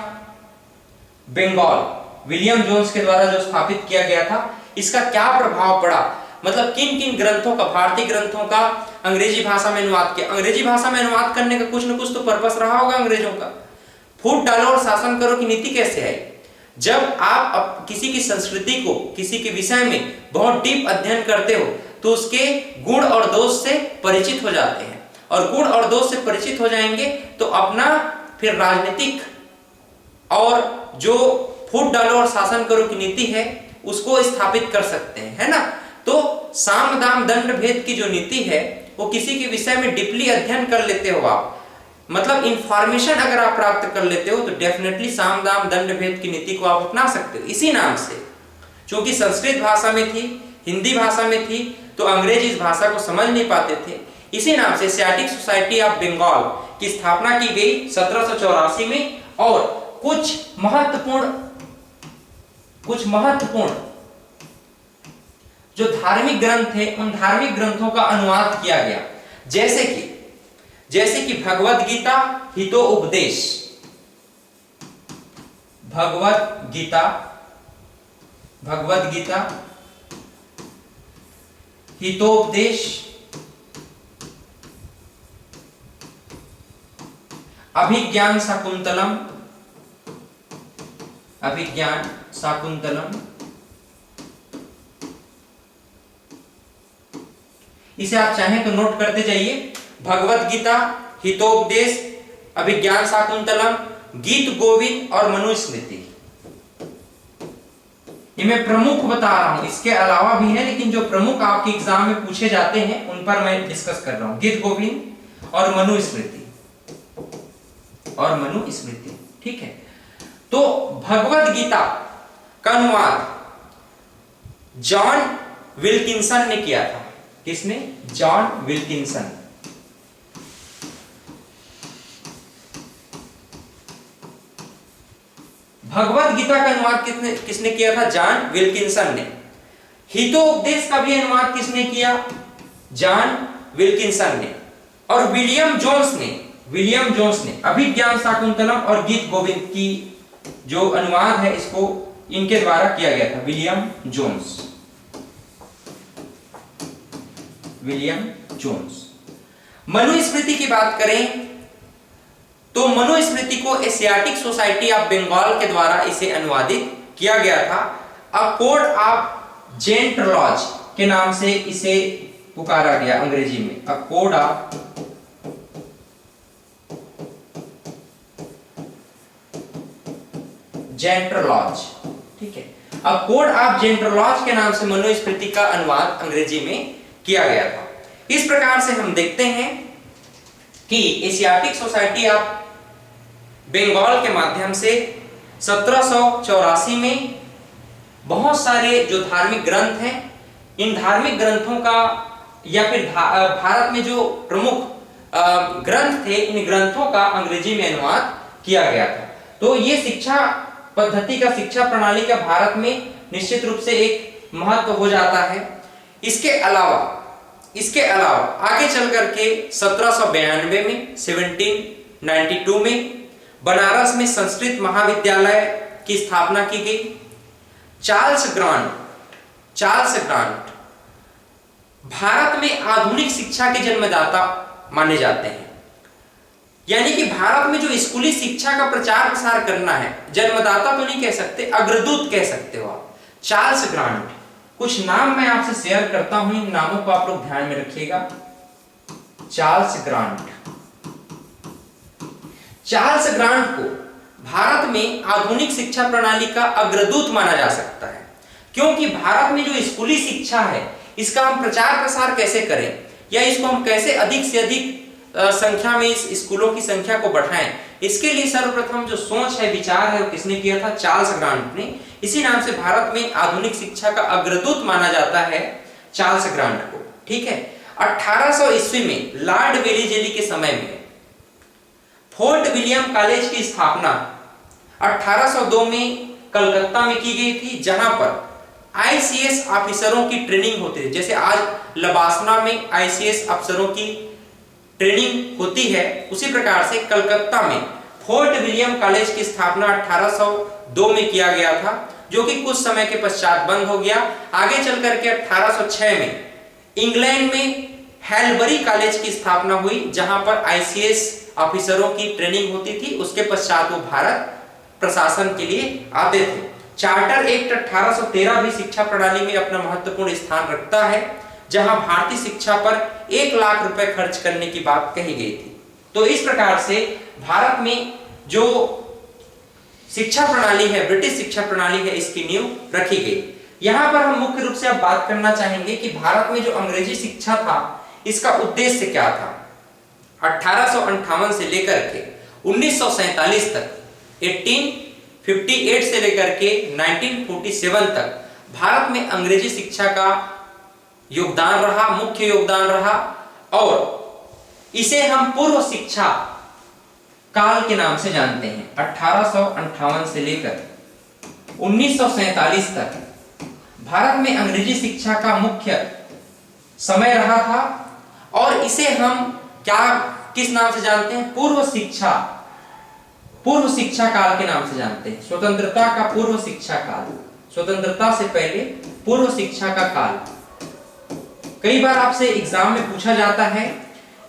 Bengal William Jones के द्वारा जो स्थापित किया गया था, इसका क्या प्रभाव पड़ा, मतलब किन किन ग्रंथों का, भारतीय ग्रंथों का अंग्रेजी भाषा में अनुवाद किया। अंग्रेजी भाषा में अनुवाद करने का कुछ न कुछ तो पर्पस रहा होगा अंग्रेजों का। फूट डालो और शासन करो की नीति कैसे आई? जब आप किसी की संस्कृति को, किसी के विषय में बहुत डीप अध्ययन करते हो तो उसके गुण और दोष से परिचित हो जाते हैं, और गुण और दोष से परिचित हो जाएंगे तो अपना फिर राजनीतिक और जो फूट डालो और शासन करो की नीति है उसको स्थापित कर सकते हैं, है ना। तो साम दाम दंड भेद की जो नीति है वो किसी के विषय में डीपली अध्ययन कर लेते हो आप, मतलब इंफॉर्मेशन अगर आप प्राप्त कर लेते हो तो डेफिनेटली साम दाम दंड भेद की नीति को आप अपना सकते हो। इसी नाम से, क्योंकि संस्कृत भाषा में थी, हिंदी भाषा में थी, तो अंग्रेज इस भाषा को समझ नहीं पाते थे। इसी नाम से एशियाटिक सोसाइटी ऑफ बंगाल की स्थापना की गई 1784 में, और कुछ महत्वपूर्ण जो धार्मिक ग्रंथ थे उन धार्मिक ग्रंथों का अनुवाद किया गया। जैसे कि जैसे कि भगवद गीता हितोपदेश, भगवद गीता हितोपदेश, अभिज्ञान शाकुंतलम, इसे आप चाहें तो नोट करते जाइए। भगवद गीता, हितोपदेश, अभिज्ञान शाकुंतलम, गीत गोविंद और मनुस्मृति। ये मैं प्रमुख बता रहा हूं, इसके अलावा भी है, लेकिन जो प्रमुख आपके एग्जाम में पूछे जाते हैं उन पर मैं डिस्कस कर रहा हूं। गीत गोविंद और मनुस्मृति, ठीक है। तो भगवद गीता का अनुवाद जॉन विल्किंसन ने किया था। किसने? John Wilkinson. भगवद गीता का अनुवाद किसने किया था? जॉन विल्किंसन ने। हितोपदेश का भी अनुवाद किसने किया? जॉन विल्किंसन ने। और विलियम जोन्स ने अभिज्ञान शाकुंतलम और गीत गोविंद की जो अनुवाद है इसको इनके द्वारा किया गया था। William Jones. मनुस्मृति की बात करें तो मनुस्मृति को एशियाटिक सोसाइटी ऑफ बंगाल के द्वारा इसे अनुवादित किया गया था। अ कोड ऑफ जेंटलॉज के नाम से इसे पुकारा गया अंग्रेजी में। अ कोड ऑफ जेंटलॉज, ठीक है। अब कोड ऑफ जेंटलॉज के नाम से मनुस्मृति का अनुवाद अंग्रेजी में किया गया था। इस प्रकार से हम देखते हैं कि एशियाटिक सोसाइटी ऑफ बंगाल के माध्यम से 1784 में बहुत सारे जो धार्मिक ग्रंथ हैं, इन धार्मिक ग्रंथों का या फिर भारत में जो प्रमुख ग्रंथ थे, इन ग्रंथों का अंग्रेजी में अनुवाद किया गया था। तो ये शिक्षा पद्धति का, शिक्षा प्रणाली का भारत में निश्चित रूप से एक महत्व हो जाता है। इसके अलावा आगे चल करके 1792 में 1792 में बनारस में संस्कृत महाविद्यालय की स्थापना की गई। चार्ल्स ग्रांट भारत में आधुनिक शिक्षा के जन्मदाता माने जाते हैं। यानी कि भारत में जो स्कूली शिक्षा का प्रचार प्रसार करना है, जन्मदाता तो नहीं कह सकते, अग्रदूत कह सकते हो आप। Charles grant. कुछ नाम मैं आपसे शेयर करता हूं, इन नामों को आप लोग ध्यान में रखिएगा। चार्ल्स ग्रांट को भारत में आधुनिक शिक्षा प्रणाली का अग्रदूत माना जा सकता है, क्योंकि भारत में जो स्कूली शिक्षा है इसका हम प्रचार प्रसार कैसे करें या इसको हम कैसे अधिक से अधिक संख्या में इस स्कूलों की संख्या को बढ़ाएं, इसके लिए सर्वप्रथम जो सोच है, विचार है, वो किसने किया था? चार्ल्स ग्रांट ने। इसी नाम से भारत में आधुनिक शिक्षा का अग्रदूत माना जाता है चार्ल्स ग्रांट को, ठीक है। 1800 ईस्वी में लॉर्ड वेलीजेली के समय में फोर्ट विलियम कॉलेज की स्थापना 1802 में कलकत्ता में की गई थी, जहां पर आईसीएस ऑफिसरों की ट्रेनिंग होती थी। जैसे आज लबासना में आईसीएस अफसरों की ट्रेनिंग होती है, उसी प्रकार से कलकत्ता में फोर्ट विलियम कॉलेज की स्थापना 1802 में किया गया था, जो कि कुछ समय के पश्चात बंद हो गया। आगे चल करके 1806 में इंग्लैंड में हैलबरी कॉलेज की स्थापना हुई, जहां पर आईसीएस ऑफिसरों की ट्रेनिंग होती थी। उसके पश्चात वो भारत प्रशासन के लिए आते थे। चार्टर एक्ट 1813 भी शिक्षा प्रणाली में अपना महत्वपूर्ण स्थान रखता है, जहां भारतीय शिक्षा पर 1 लाख रुपए खर्च करने की बात कही गई थी। तो इस प्रकार से भारत में जो शिक्षा प्रणाली है, ब्रिटिश शिक्षा प्रणाली है, इसकी नींव रखी गई। यहां पर हम मुख्य रूप से अब बात करना चाहेंगे कि भारत में जो अंग्रेजी शिक्षा था, इसका उद्देश्य क्या था। 1858 से लेकर के 1947 तक, 1858 से लेकर के 1947 तक भारत में अंग्रेजी शिक्षा का योगदान रहा, मुख्य योगदान रहा, और इसे हम पूर्व शिक्षा काल के नाम से जानते हैं। 1858 से लेकर 1947 तक भारत में अंग्रेजी शिक्षा का मुख्य समय रहा था, और इसे हम क्या किस नाम से जानते हैं? पूर्व शिक्षा काल के नाम से जानते हैं। स्वतंत्रता का पूर्व शिक्षा काल, स्वतंत्रता से पहले पूर्व शिक्षा का काल। कई बार आपसे एग्जाम में पूछा जाता है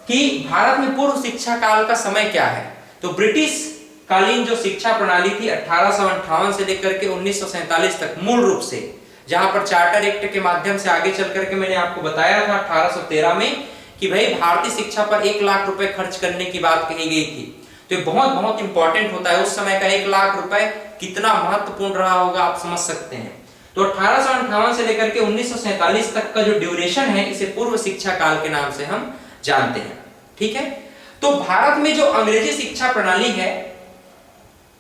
कि भारत में पूर्व शिक्षा काल का समय क्या है। तो ब्रिटिश कालीन जो शिक्षा प्रणाली थी 1858 से लेकर के 1947 तक, मूल रूप से जहां पर चार्टर एक्ट के माध्यम से आगे चल करके मैंने आपको बताया था 1813 में कि भाई भारतीय शिक्षा पर 1 लाख रुपए खर्च करने की बात कही गई थी। तो ये बहुत बहुत इंपॉर्टेंट होता है। उस समय का 1 लाख रुपए कितना महत्वपूर्ण रहा होगा आप समझ सकते हैं। तो 1858 से लेकर के 1947 तक का जो ड्यूरेशन है इसे पूर्व शिक्षा काल के नाम से हम जानते हैं। ठीक है, तो भारत में जो अंग्रेजी शिक्षा प्रणाली है,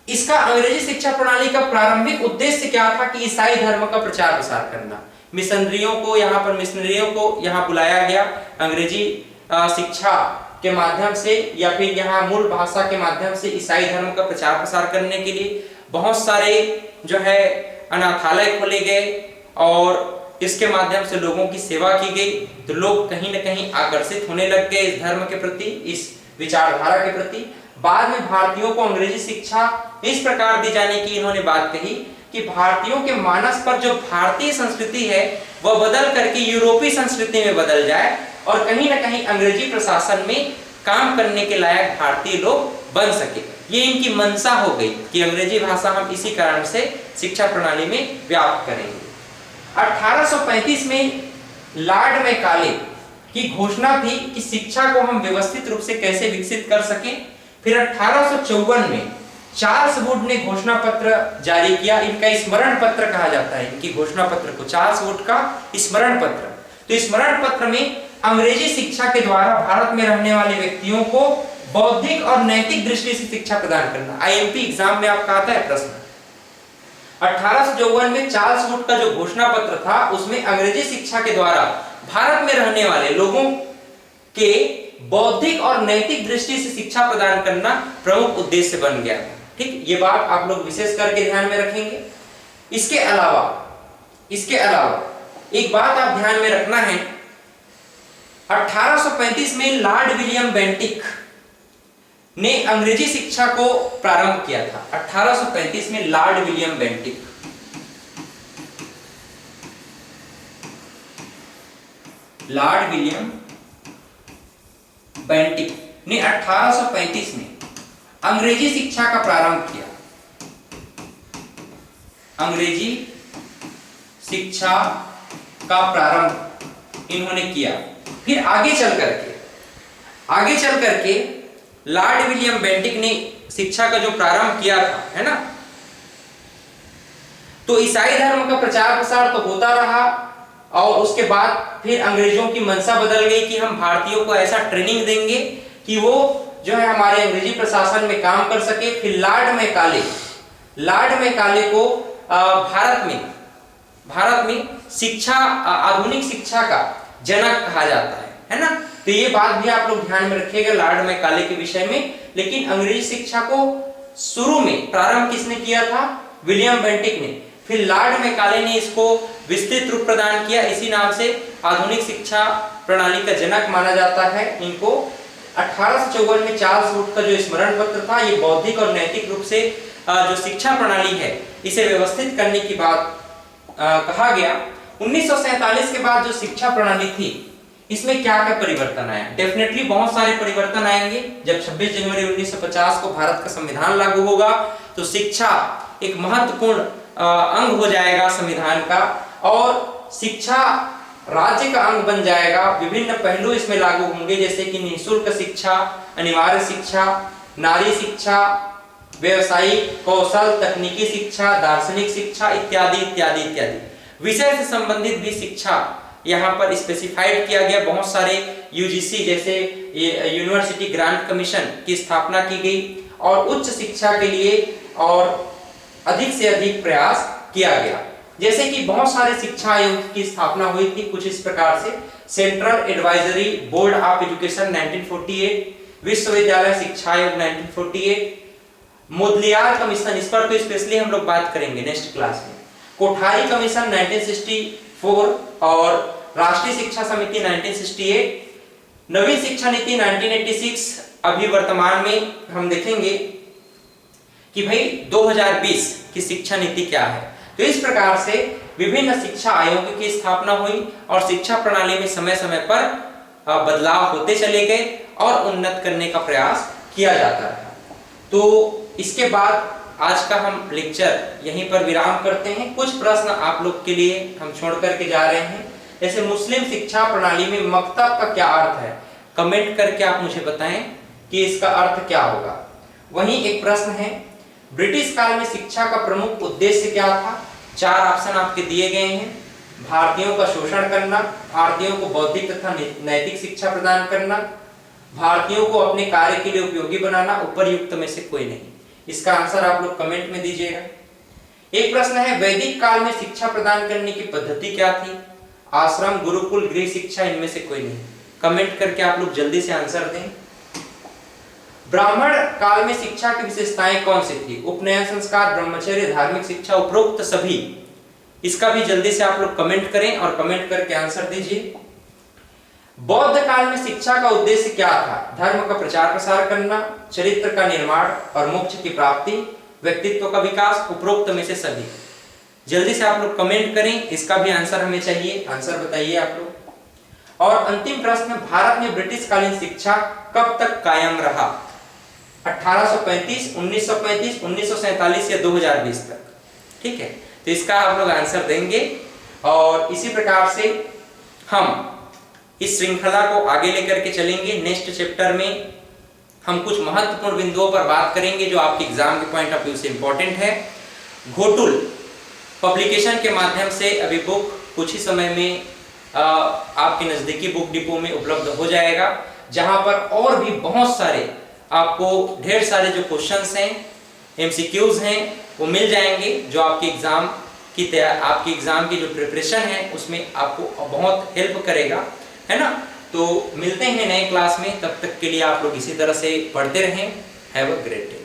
इसका अंग्रेजी शिक्षा प्रणाली का प्रारंभिक उद्देश्य क्या था कि ईसाई धर्म का प्रचार प्रसार करना। मिशनरियों को यहाँ बुलाया गया अंग्रेजी शिक्षा के माध्यम से या फिर यहाँ मूल भाषा के माध्यम से ईसाई धर्म का प्रचार प्रसार करने के लिए बहुत सारे जो है अनाथालय खोले गए और इसके माध्यम से लोगों की सेवा की गई। तो लोग कहीं ना कहीं आकर्षित होने लग गए इस धर्म के प्रति, इस विचारधारा के प्रति। बाद में भारतीयों को अंग्रेजी शिक्षा इस प्रकार दी जाने की इन्होंने बात कही कि भारतीयों के मानस पर जो भारतीय संस्कृति है वह बदल करके यूरोपीय संस्कृति में बदल जाए और कहीं ना कहीं अंग्रेजी प्रशासन में काम करने के लायक भारतीय लोग बन सके। ये इनकी मंशा हो गई कि अंग्रेजी भाषा हम इसी कारण से शिक्षा प्रणाली में व्याप्त करेंगे। 1835 में लॉर्ड मैकाले की घोषणा थी कि शिक्षा को हम व्यवस्थित रूप से कैसे विकसित कर सकें। फिर 1854 में चार्ल्स वुड ने घोषणा पत्र जारी किया। इनका स्मरण पत्र कहा जाता है, इनकी घोषणा पत्र को चार्ल्स वुड का स्मरण पत्र। तो स्मरण पत्र में अंग्रेजी शिक्षा के द्वारा भारत में रहने वाले व्यक्तियों को बौद्धिक और नैतिक दृष्टि से शिक्षा प्रदान करना। आईएमपी एग्जाम में आपका आता है प्रश्न। 1854 में चार्ल्स वुड का जो घोषणा पत्र था उसमें अंग्रेजी शिक्षा के द्वारा भारत में रहने वाले लोगों के बौद्धिक और नैतिक दृष्टि से शिक्षा प्रदान करना प्रमुख उद्देश्य बन गया। ठीक, ये बात आप लोग विशेष करके ध्यान में रखेंगे। इसके अलावा एक बात आप ध्यान में रखना है, 1835 में लॉर्ड विलियम बेंटिक ने अंग्रेजी शिक्षा को प्रारंभ किया था। 1835 में लॉर्ड विलियम बेंटिक ने 1835 में अंग्रेजी शिक्षा का प्रारंभ किया। अंग्रेजी शिक्षा का प्रारंभ इन्होंने किया। फिर आगे चल करके लॉर्ड विलियम बेंटिक ने शिक्षा का जो प्रारंभ किया था, है ना, तो ईसाई धर्म का प्रचार प्रसार तो होता रहा और उसके बाद फिर अंग्रेजों की मंशा बदल गई कि हम भारतीयों को ऐसा ट्रेनिंग देंगे कि वो जो है हमारे अंग्रेजी प्रशासन में काम कर सके। फिर लॉर्ड मैकाले को भारत में शिक्षा, आधुनिक शिक्षा का जनक कहा जाता है ना। तो ये बात भी आप लोग ध्यान में रखिएगा लॉर्ड मैकाले के विषय में। लेकिन अंग्रेजी शिक्षा को शुरू में प्रारंभ किसने किया था? विलियम बेंटिक ने। फिर लॉर्ड मैकाले ने इसको विस्तृत रूप प्रदान किया। इसी नाम से आधुनिक शिक्षा प्रणाली का जनक माना जाता है इनको। 1854 में चार्ल्स वुड का जो स्मरण पत्र था, ये बौद्धिक और नैतिक रूप से जो शिक्षा प्रणाली है इसे व्यवस्थित करने की बात कहा गया। 1947 के बाद जो शिक्षा प्रणाली थी इसमें क्या क्या परिवर्तन आया? डेफिनेटली बहुत सारे परिवर्तन आएंगे। जब 26 जनवरी 1950 को भारत का संविधान लागू होगा तो शिक्षा एक महत्वपूर्ण अंग हो जाएगा संविधान का और शिक्षा राज्य का अंग बन जाएगा। विभिन्न पहलू इसमें लागू होंगे जैसे कि निःशुल्क शिक्षा, अनिवार्य शिक्षा, नारी शिक्षा, व्यवसायिक कौशल, तकनीकी शिक्षा, दार्शनिक शिक्षा इत्यादि इत्यादि इत्यादि। विषय से संबंधित भी शिक्षा यहाँ पर स्पेसिफाइड किया गया। बहुत सारे यूजीसी जैसे यूनिवर्सिटी ग्रांट कमीशन की स्थापना की गई और उच्च शिक्षा के लिए और अधिक से अधिक प्रयास किया गया। जैसे कि बहुत सारे शिक्षा आयोग की स्थापना हुई थी कुछ इस प्रकार से। Central advisory board of education 1948, विश्वविद्यालय शिक्षा आयोग 1948, मोदलियार कमीशन, इस पर तो स्पेशली हम लोग बात करेंगे नेक्स्ट क्लास में। कोठारी कमीशन 1964 और राष्ट्रीय शिक्षा समिति 1968, नवीन शिक्षा नीति 1986 अभी वर्तमान में हम देखेंगे कि भाई 2020 की शिक्षा नीति क्या है। तो इस प्रकार से विभिन्न शिक्षा आयोग की स्थापना हुई और शिक्षा प्रणाली में समय समय पर बदलाव होते चले गए और उन्नत करने का प्रयास किया जाता रहा। तो इसके बाद आज का हम लेक्चर यहीं पर विराम करते हैं। कुछ प्रश्न आप लोग के लिए हम छोड़ करके जा रहे हैं, जैसे मुस्लिम शिक्षा प्रणाली में मकतब का क्या अर्थ है, कमेंट करके आप मुझे बताएं कि इसका अर्थ क्या होगा। वहीं एक प्रश्न है, ब्रिटिश काल में शिक्षा का प्रमुख उद्देश्य क्या था। 4 ऑप्शन आपके दिए गए हैं। भारतीयों का शोषण करना, भारतीयों को बौद्धिक तथा नैतिक शिक्षा प्रदान करना, भारतीयों को अपने कार्य के लिए उपयोगी बनाना, उपर्युक्त में से कोई नहीं। इसका आंसर आप लोग कमेंट में दीजिएगा। एक प्रश्न है, वैदिक काल में शिक्षा प्रदान करने की पद्धति क्या थी। आश्रम, गुरुकुल, गृह शिक्षा, इनमें से कोई नहीं। कमेंट करके आप लोग जल्दी से आंसर दें। ब्राह्मण काल में शिक्षा की विशेषताएं कौन सी थी। उपनयन संस्कार, ब्रह्मचर्य, धार्मिक शिक्षा, उपरोक्त सभी। इसका भी जल्दी से आप लोग कमेंट करें और कमेंट करके आंसर दीजिए। बौद्ध काल में शिक्षा का उद्देश्य क्या था। धर्म का प्रचार प्रसार करना, चरित्र का निर्माण और मोक्ष की प्राप्ति, व्यक्तित्व का विकास, उपरोक्त में से सभी। जल्दी से आप लोग कमेंट करें, इसका भी आंसर हमें चाहिए। आंसर बताइए आप लोग। और अंतिम प्रश्न, भारत में ब्रिटिश कालीन शिक्षा कब तक कायम रहा। 1835, 1935, 1947 या 2020 तक। ठीक है, तो इसका आप लोग आंसर देंगे। और इसी प्रकार से हम इस श्रृंखला को आगे लेकर के चलेंगे। नेक्स्ट चैप्टर में हम कुछ महत्वपूर्ण बिंदुओं पर बात करेंगे जो आपके एग्जाम के पॉइंट ऑफ व्यू से इंपॉर्टेंट है। घोटुल पब्लिकेशन के माध्यम से अभी बुक कुछ ही समय में आपके नजदीकी बुक डिपो में उपलब्ध हो जाएगा, जहां पर और भी बहुत सारे आपको ढेर सारे जो क्वेश्चंस हैं, एमसीक्यूज हैं, वो मिल जाएंगे, जो आपके एग्जाम की जो प्रिपरेशन है उसमें आपको बहुत हेल्प करेगा, है ना। तो मिलते हैं नए क्लास में, तब तक के लिए आप लोग इसी तरह से पढ़ते रहें। Have a great day.